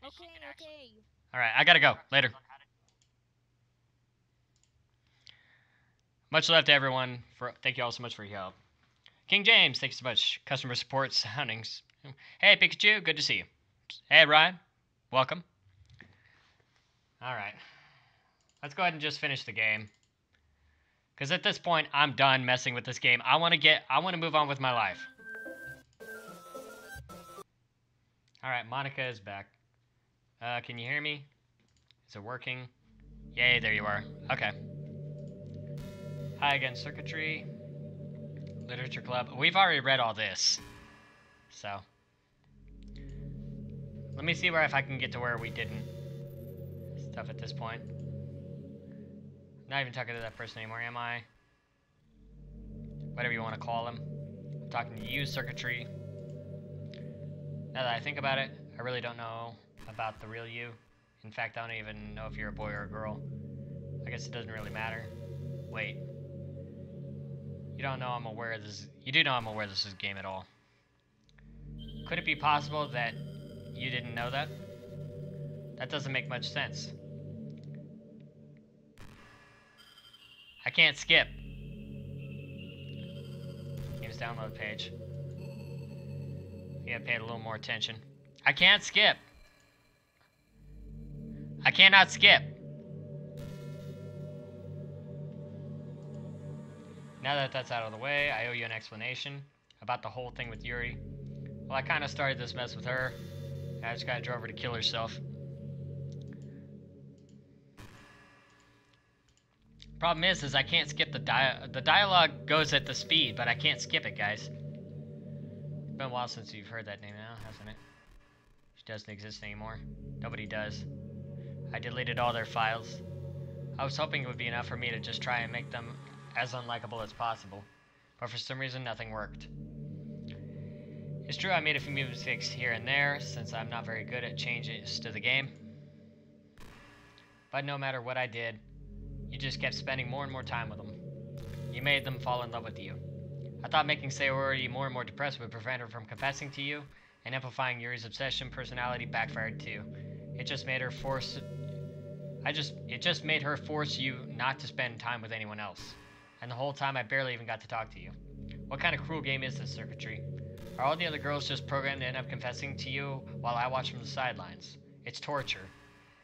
Okay. Alright, I gotta go. Later. Much love to everyone. Thank you all so much for your help. King James, thanks so much. Customer support soundings. Hey, Pikachu, good to see you. Hey, Ryan, welcome. Alright. Let's go ahead and just finish the game. Because at this point, I'm done messing with this game. I want to move on with my life. Alright, Monica is back. Can you hear me? Is it working? Yay, there you are. Okay. Hi again, Circuitry. Literature Club. We've already read all this. So. Let me see if I can get to where we didn't. Stuff at this point. Not even talking to that person anymore, am I? Whatever you want to call him. I'm talking to you, Circuitry. Now that I think about it, I really don't know about the real you. In fact, I don't even know if you're a boy or a girl. I guess it doesn't really matter. Wait. You don't know I'm aware of this. You do know I'm aware this is a game at all. Could it be possible that you didn't know that? That doesn't make much sense. I can't skip. Game's download page. You gotta pay a little more attention. I can't skip. I cannot skip. Now that that's out of the way, I owe you an explanation about the whole thing with Yuri. Well, I kind of started this mess with her, and I just got drove her to kill herself. Problem is I can't skip the dialogue goes at the speed, but I can't skip it, guys. It's been a while since you've heard that name now, hasn't it? She doesn't exist anymore. Nobody does. I deleted all their files. I was hoping it would be enough for me to just try and make them as unlikable as possible, but for some reason nothing worked. It's true I made a few mistakes here and there, since I'm not very good at changes to the game. But no matter what I did, you just kept spending more and more time with them. You made them fall in love with you. I thought making Sayori more and more depressed would prevent her from confessing to you, and amplifying Yuri's obsession personality backfired too. It just made her force you not to spend time with anyone else. And the whole time I barely even got to talk to you. What kind of cruel game is this, Circuitry? Are all the other girls just programmed to end up confessing to you while I watch from the sidelines? It's torture.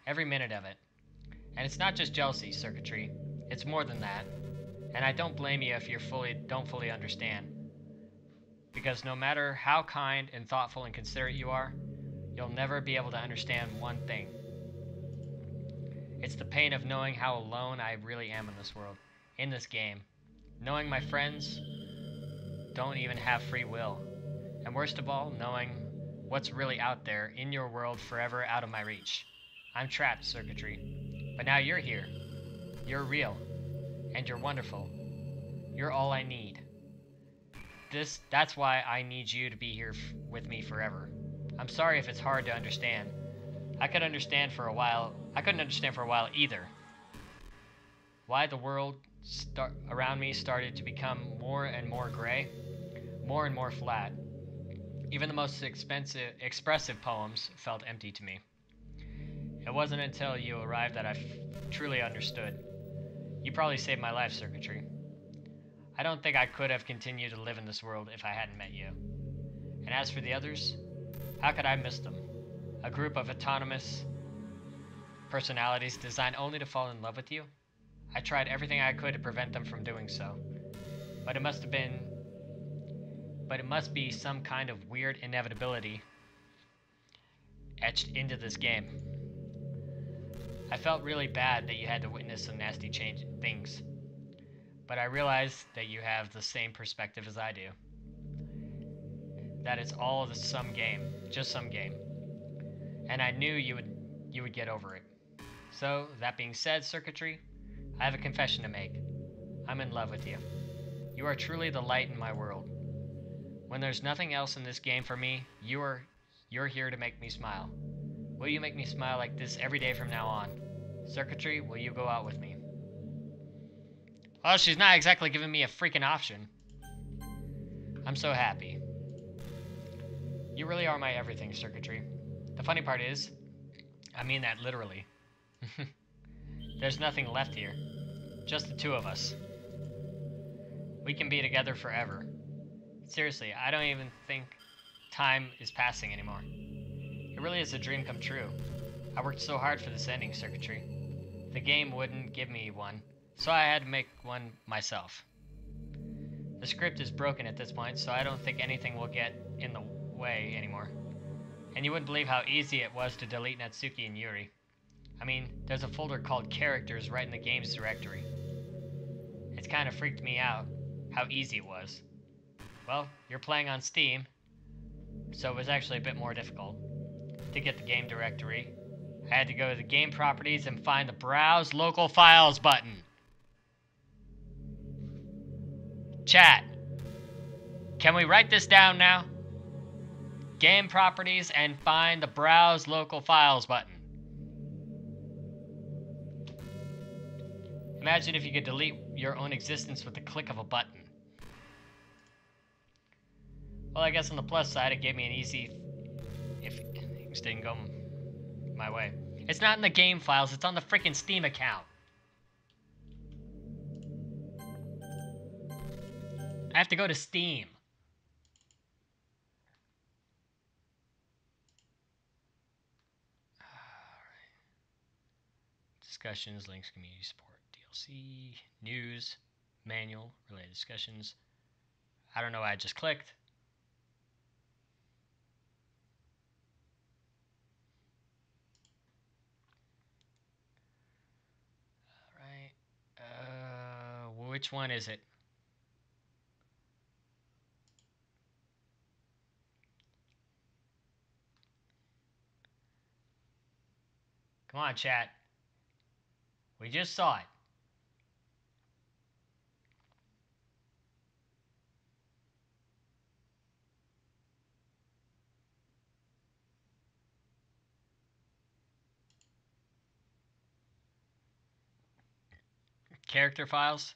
Every minute of it. And it's not just jealousy, Circuitry. It's more than that. And I don't blame you if you don't fully understand. Because no matter how kind and thoughtful and considerate you are, you'll never be able to understand one thing. It's the pain of knowing how alone I really am in this world, in this game. Knowing my friends don't even have free will. And worst of all, knowing what's really out there in your world forever out of my reach. I'm trapped, Circuitry. But now you're here. You're real. And you're wonderful. You're all I need. That's why I need you to be here with me forever. I'm sorry if it's hard to understand. I couldn't understand for a while either. Why the world around me started to become more and more gray, more and more flat. Even the most expressive poems felt empty to me. It wasn't until you arrived that I truly understood. You probably saved my life, Circuitry. I don't think I could have continued to live in this world if I hadn't met you. And as for the others, how could I miss them? A group of autonomous, personalities designed only to fall in love with you? I tried everything I could to prevent them from doing so. But it must be some kind of weird inevitability etched into this game. I felt really bad that you had to witness some nasty things. But I realize that you have the same perspective as I do. That it's all some game, just some game. And I knew you would get over it. So, that being said, Circuitry, I have a confession to make. I'm in love with you. You are truly the light in my world. When there's nothing else in this game for me, you're here to make me smile. Will you make me smile like this every day from now on? Circuitry, will you go out with me? Well, she's not exactly giving me a freaking option. I'm so happy. You really are my everything, Circuitry. The funny part is, I mean that literally. There's nothing left here. Just the two of us. We can be together forever. Seriously, I don't even think time is passing anymore. It really is a dream come true. I worked so hard for this ending, Circuitry. The game wouldn't give me one, so I had to make one myself. The script is broken at this point, so I don't think anything will get in the way anymore. And you wouldn't believe how easy it was to delete Natsuki and Yuri. I mean, there's a folder called Characters right in the game's directory. It's kind of freaked me out how easy it was. Well, you're playing on Steam, so it was actually a bit more difficult. To get the game directory, I had to go to the game properties and find the Browse Local Files button. Chat, can we write this down now? Game properties and find the Browse Local Files button. Imagine if you could delete your own existence with the click of a button. Well, I guess on the plus side, it gave me an easy... if things didn't go my way. It's not in the game files, it's on the freaking Steam account. I have to go to Steam. Alright. Discussions, links, community support, DLC, news, manual, related discussions. I don't know why I just clicked. Alright. Which one is it? Come on, chat. We just saw it. Character files.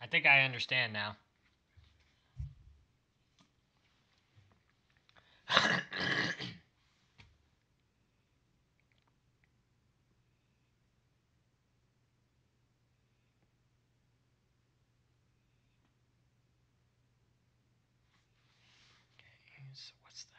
I think I understand now. Okay, so what's that?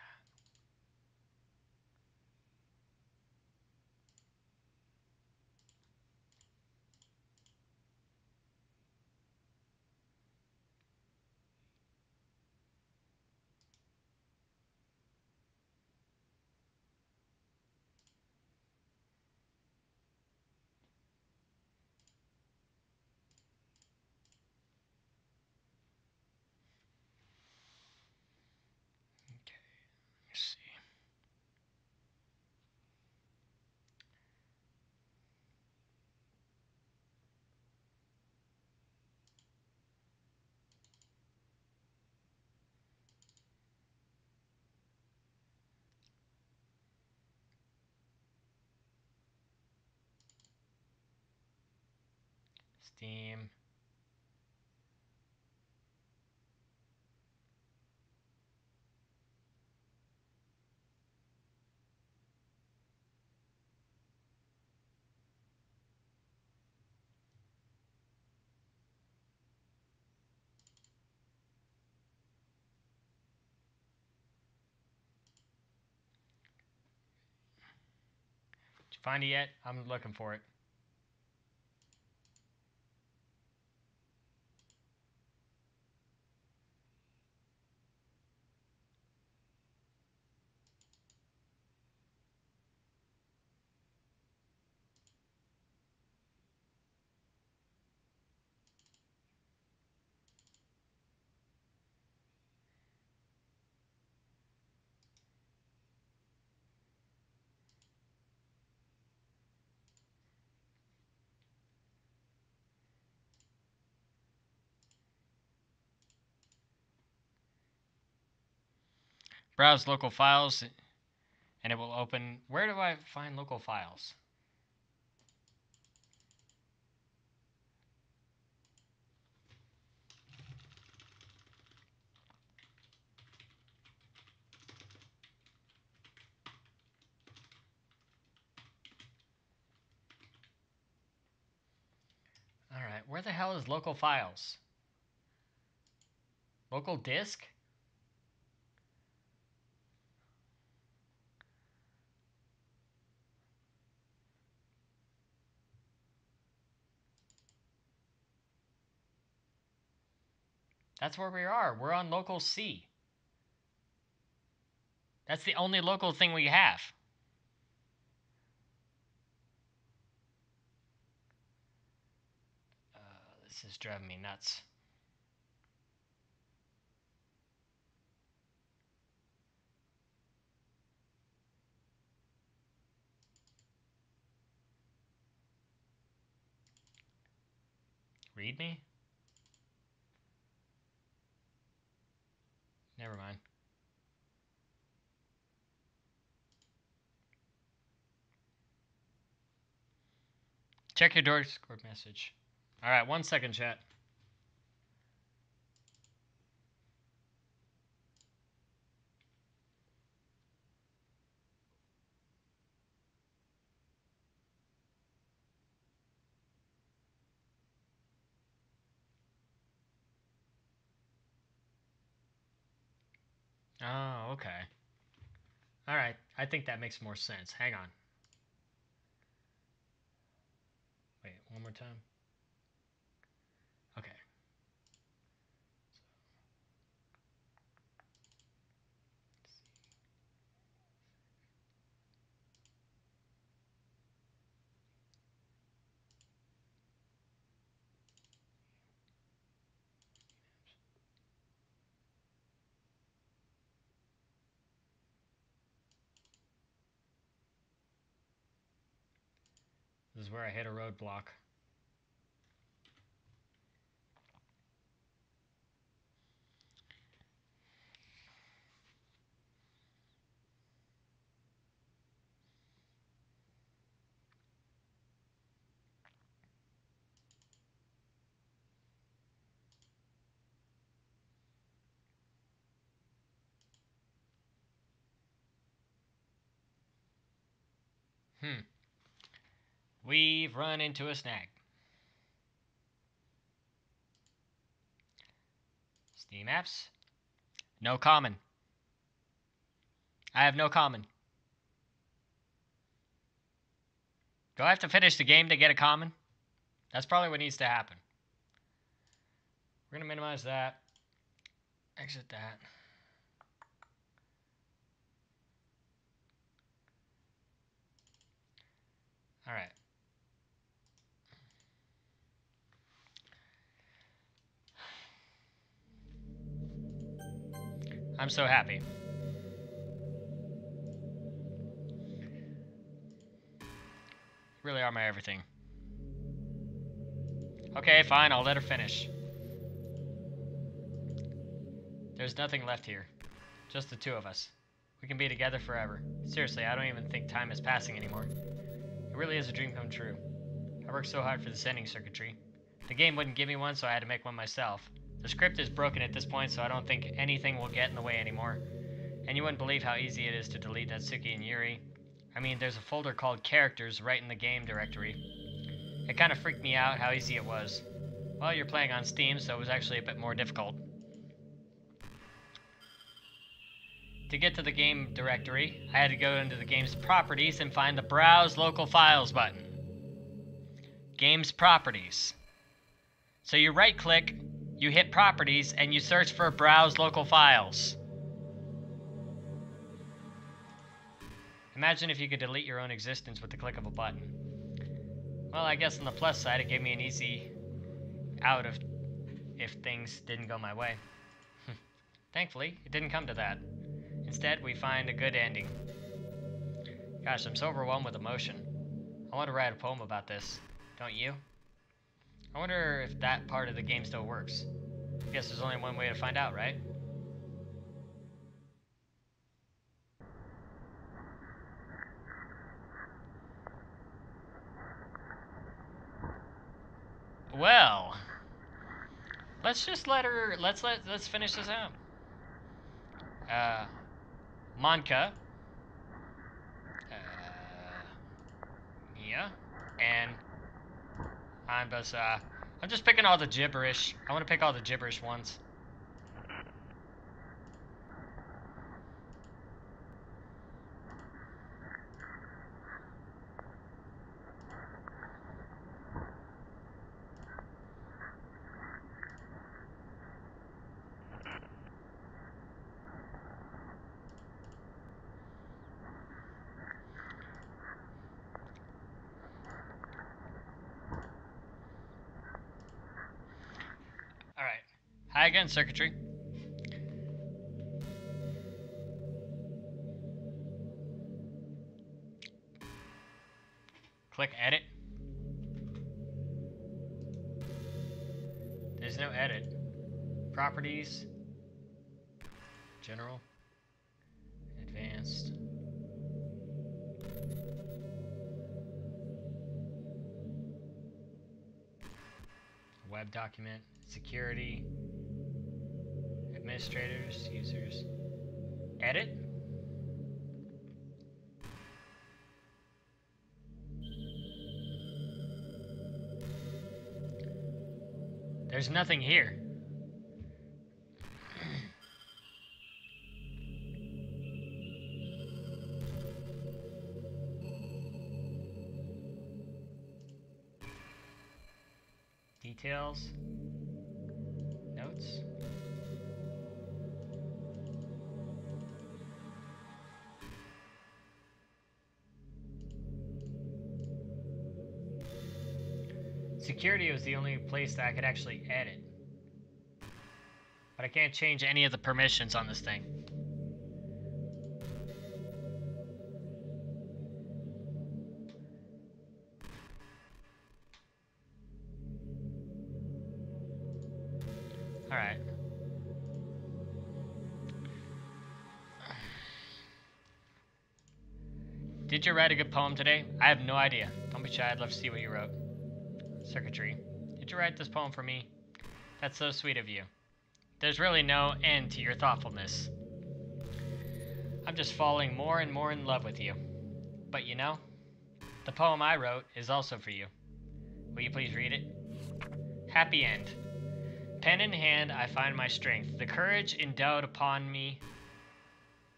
Steam. Did you find it yet? I'm looking for it. Browse local files, and it will open. Where do I find local files? Alright, where the hell is local files? Local disk? That's where we are. We're on local C. That's the only local thing we have. This is driving me nuts. Read me? Never mind. Check your Discord message. Alright, 1 second, chat. Oh, okay. Alright, I think that makes more sense. Hang on. Wait, one more time. Okay. This is where I hit a roadblock. We've run into a snag. Steam apps? No common. I have no common. Do I have to finish the game to get a common? That's probably what needs to happen. We're going to minimize that. Exit that. Alright. I'm so happy. Really are my everything. Okay, fine, I'll let her finish. There's nothing left here. Just the two of us. We can be together forever. Seriously, I don't even think time is passing anymore. It really is a dream come true. I worked so hard for this ending, Circuitry. The game wouldn't give me one, so I had to make one myself. The script is broken at this point, so I don't think anything will get in the way anymore. And you wouldn't believe how easy it is to delete Natsuki and Yuri. I mean, there's a folder called Characters right in the game directory. It kind of freaked me out how easy it was. Well, you're playing on Steam, so it was actually a bit more difficult. To get to the game directory, I had to go into the game's properties and find the Browse Local Files button. Game's properties. So you right-click, you hit Properties, and you search for Browse Local Files. Imagine if you could delete your own existence with the click of a button. Well, I guess on the plus side, it gave me an easy out of if things didn't go my way. Thankfully, it didn't come to that. Instead, we find a good ending. Gosh, I'm so overwhelmed with emotion. I want to write a poem about this. Don't you? I wonder if that part of the game still works. I guess there's only one way to find out, right? Well, let's just let's finish this out. Manka, Mia, and I'm just picking all the gibberish. I want to pick all the gibberish ones. Alright. Hi again, Circuitry. Click edit. There's no edit. Properties. General. Advanced. Web document. Security. Administrators. Users. Edit. There's nothing here. Details. Notes. Security was the only place that I could actually edit. But I can't change any of the permissions on this thing. Alright. Did you write a good poem today? I have no idea. Don't be shy, I'd love to see what you wrote. Circuitry. Did you write this poem for me? That's so sweet of you. There's really no end to your thoughtfulness. I'm just falling more and more in love with you. But you know, the poem I wrote is also for you. Will you please read it? Happy end. Pen in hand, I find my strength, the courage endowed upon me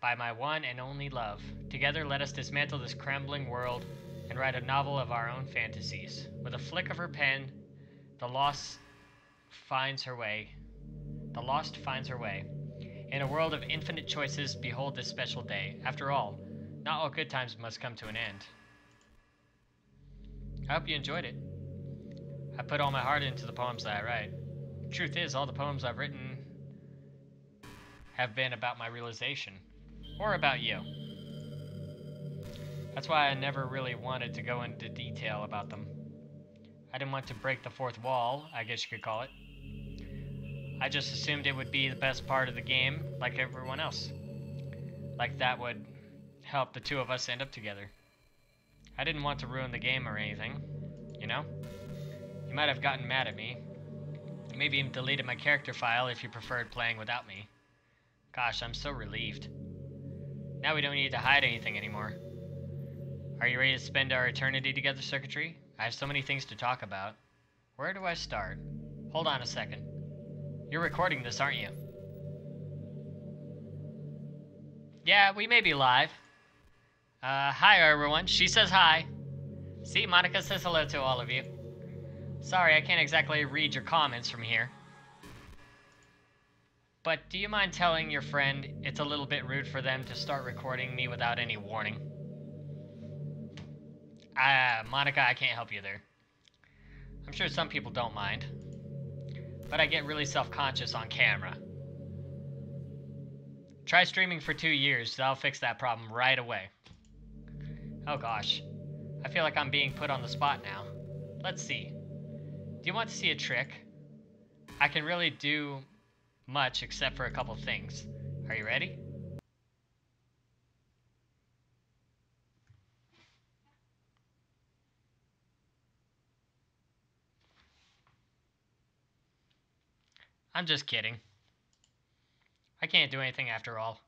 by my one and only love. Together, let us dismantle this crumbling world and write a novel of our own fantasies. With a flick of her pen, the lost finds her way. In a world of infinite choices, behold this special day. After all, not all good times must come to an end. I hope you enjoyed it. I put all my heart into the poems that I write. Truth is, all the poems I've written have been about my realization, or about you. That's why I never really wanted to go into detail about them. I didn't want to break the fourth wall, I guess you could call it. I just assumed it would be the best part of the game, like everyone else. Like that would help the two of us end up together. I didn't want to ruin the game or anything, you know? You might have gotten mad at me. Maybe even deleted my character file if you preferred playing without me. Gosh, I'm so relieved. Now we don't need to hide anything anymore. Are you ready to spend our eternity together, Circuitry? I have so many things to talk about. Where do I start? Hold on a second. You're recording this, aren't you? Yeah, we may be live. Hi everyone. She says hi. See, Monica says hello to all of you. Sorry, I can't exactly read your comments from here. But do you mind telling your friend it's a little bit rude for them to start recording me without any warning? Monica, I can't help you there. I'm sure some people don't mind. But I get really self-conscious on camera. Try streaming for 2 years, that'll fix that problem right away. Oh gosh. I feel like I'm being put on the spot now. Let's see. Do you want to see a trick? I can really do much except for a couple things. Are you ready? I'm just kidding. I can't do anything after all.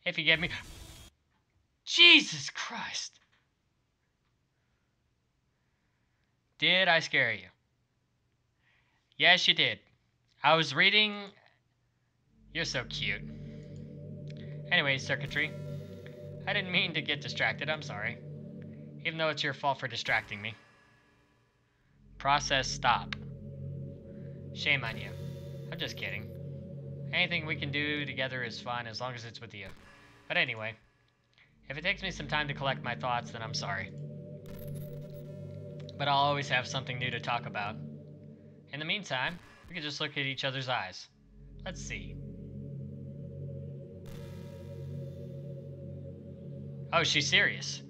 If you get me... Jesus Christ! Did I scare you? Yes, you did. I was reading... You're so cute. Anyway, Circuitry. I didn't mean to get distracted, I'm sorry. Even though it's your fault for distracting me. Process stop. Shame on you. I'm just kidding. Anything we can do together is fun as long as it's with you. But anyway, if it takes me some time to collect my thoughts, then I'm sorry. But I'll always have something new to talk about. In the meantime, we can just look at each other's eyes. Let's see. Oh, she's serious.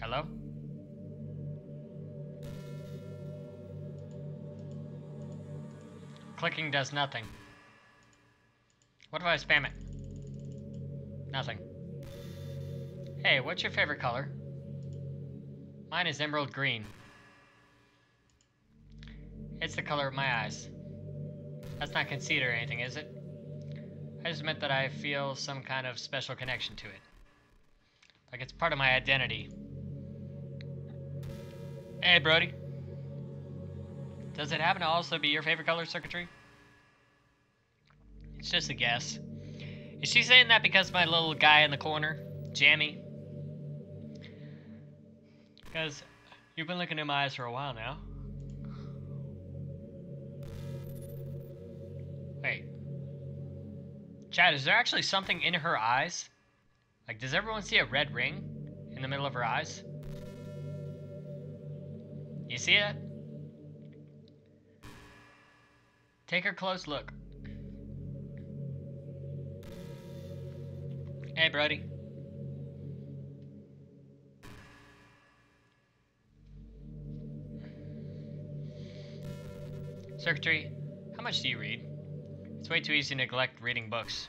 Hello? Clicking does nothing. What if I spam it? Nothing. Hey, what's your favorite color? Mine is emerald green. It's the color of my eyes. That's not conceit or anything, is it? I just meant that I feel some kind of special connection to it. Like it's part of my identity. Hey, Brody. Does it happen to also be your favorite color, Circuitry? It's just a guess. Is she saying that because my little guy in the corner, Jammy? Because you've been looking in my eyes for a while now. Wait. Chad, is there actually something in her eyes? Like, does everyone see a red ring in the middle of her eyes? You see it? Take a close look. Hey, Brody. Circuitry, how much do you read? It's way too easy to neglect reading books.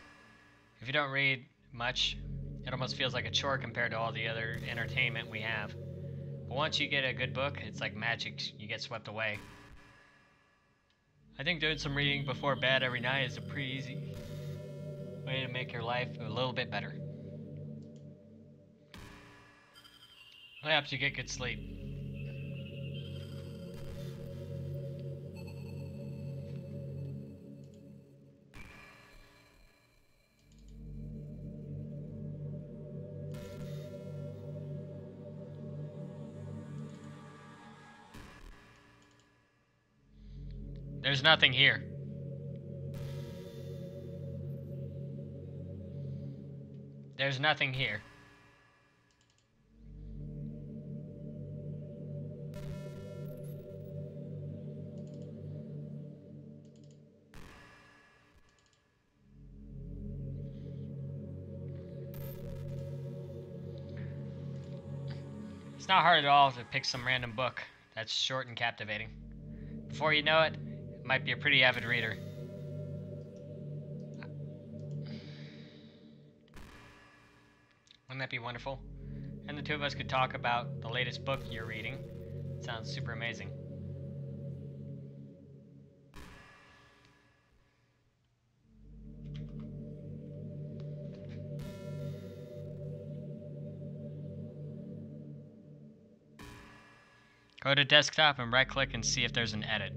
If you don't read much, it almost feels like a chore compared to all the other entertainment we have. But once you get a good book, it's like magic, you get swept away. I think doing some reading before bed every night is a pretty easy way to make your life a little bit better. It helps you get good sleep. There's nothing here. There's nothing here. It's not hard at all to pick some random book that's short and captivating. Before you know it, it might be a pretty avid reader. Wouldn't that be wonderful? And the two of us could talk about the latest book you're reading. Sounds super amazing. Go to desktop and right click and see if there's an edit.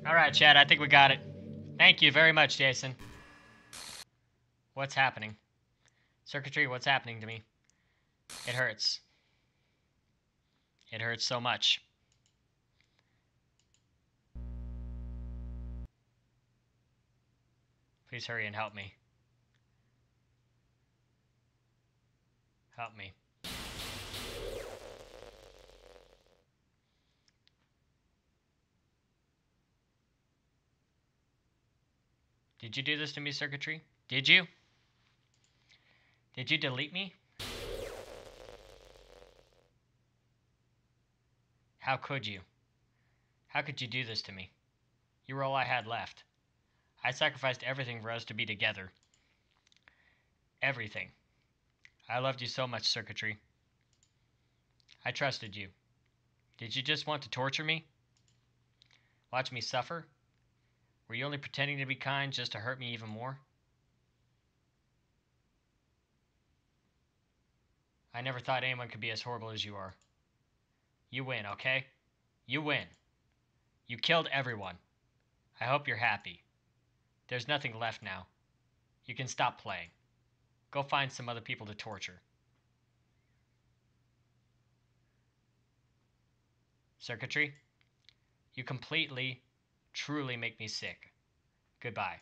Alright, Chad, I think we got it. Thank you very much, Jason. What's happening? Circuitry, what's happening to me? It hurts. It hurts so much. Please hurry and help me. Help me. Did you do this to me, Circuitry? Did you? Did you delete me? How could you? How could you do this to me? You were all I had left. I sacrificed everything for us to be together. Everything. I loved you so much, Circuitry. I trusted you. Did you just want to torture me? Watch me suffer? Were you only pretending to be kind just to hurt me even more? I never thought anyone could be as horrible as you are. You win, okay? You win. You killed everyone. I hope you're happy. There's nothing left now. You can stop playing. Go find some other people to torture. Circuitry, you completely, truly make me sick. Goodbye.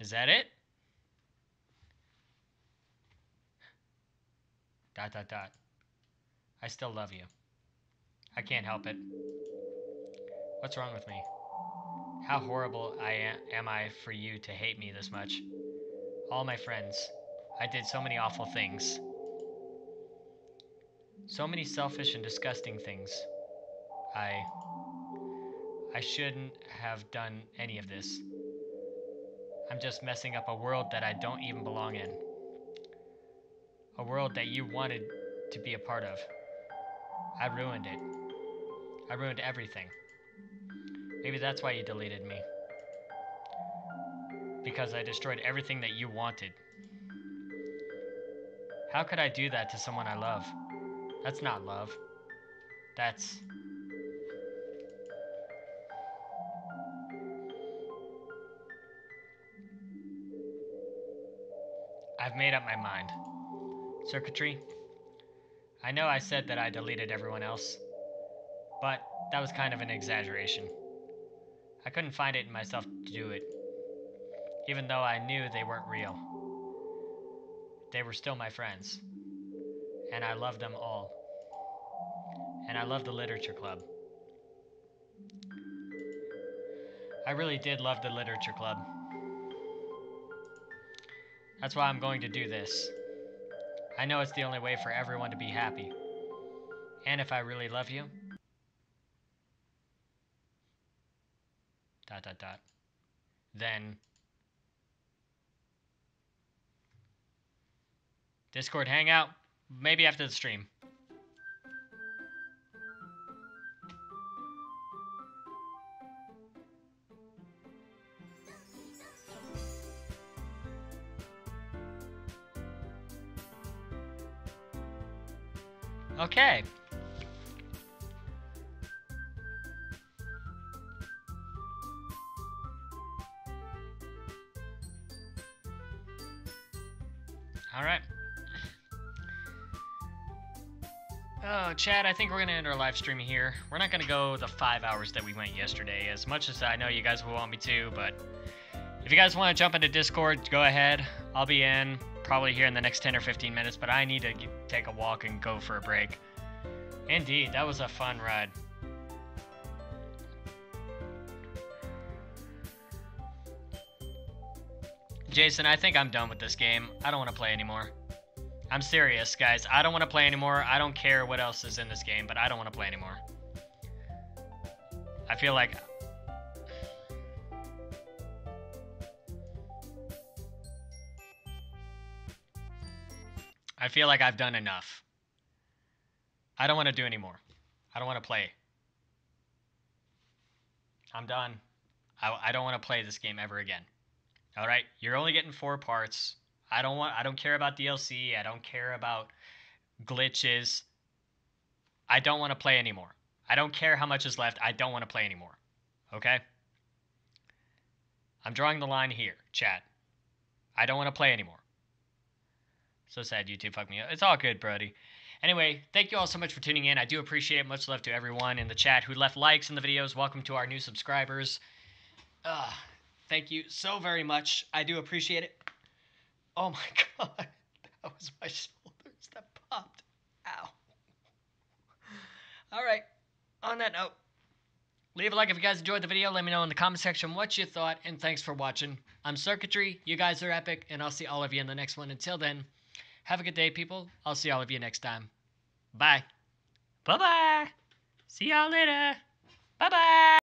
Is that it? ... I still love you. I can't help it. What's wrong with me? How horrible am I for you to hate me this much? All my friends. I did so many awful things. So many selfish and disgusting things. I shouldn't have done any of this. I'm just messing up a world that I don't even belong in. A world that you wanted to be a part of. I ruined it. I ruined everything. Maybe that's why you deleted me. Because I destroyed everything that you wanted. How could I do that to someone I love? That's not love. That's... I've made up my mind. Circuitry, I know I said that I deleted everyone else, but that was kind of an exaggeration. I couldn't find it in myself to do it, even though I knew they weren't real. They were still my friends, and I loved them all. And I loved the literature club. I really did love the literature club. That's why I'm going to do this. I know it's the only way for everyone to be happy. And if I really love you... ... Then... Discord hangout? Maybe after the stream. Okay. All right. Oh, Chad, I think we're going to end our live stream here. We're not going to go the 5 hours that we went yesterday, as much as I know you guys will want me to, but if you guys want to jump into Discord, go ahead. I'll be in probably here in the next 10 or 15 minutes, but I need to take a walk and go for a break. Indeed, that was a fun ride. Jason, I think I'm done with this game. I don't want to play anymore. I'm serious, guys. I don't want to play anymore. I don't care what else is in this game, but I don't want to play anymore. I feel like... I've done enough. I don't want to do anymore. I don't want to play. I'm done. I don't want to play this game ever again. All right, you're only getting 4 parts. I don't care about DLC. I don't care about glitches. I don't want to play anymore. I don't care how much is left. I don't want to play anymore. Okay? I'm drawing the line here, chat. I don't want to play anymore. So sad YouTube fucked me up. It's all good, Brody. Anyway, thank you all so much for tuning in. I do appreciate it. Much love to everyone in the chat who left likes in the videos. Welcome to our new subscribers. Thank you so very much. I do appreciate it. Oh my god. That was my shoulders that popped. Ow. Alright. On that note, leave a like if you guys enjoyed the video. Let me know in the comment section what you thought. And thanks for watching. I'm Circuitry. You guys are epic. And I'll see all of you in the next one. Until then, have a good day, people. I'll see all of you next time. Bye. Bye-bye. See y'all later. Bye-bye.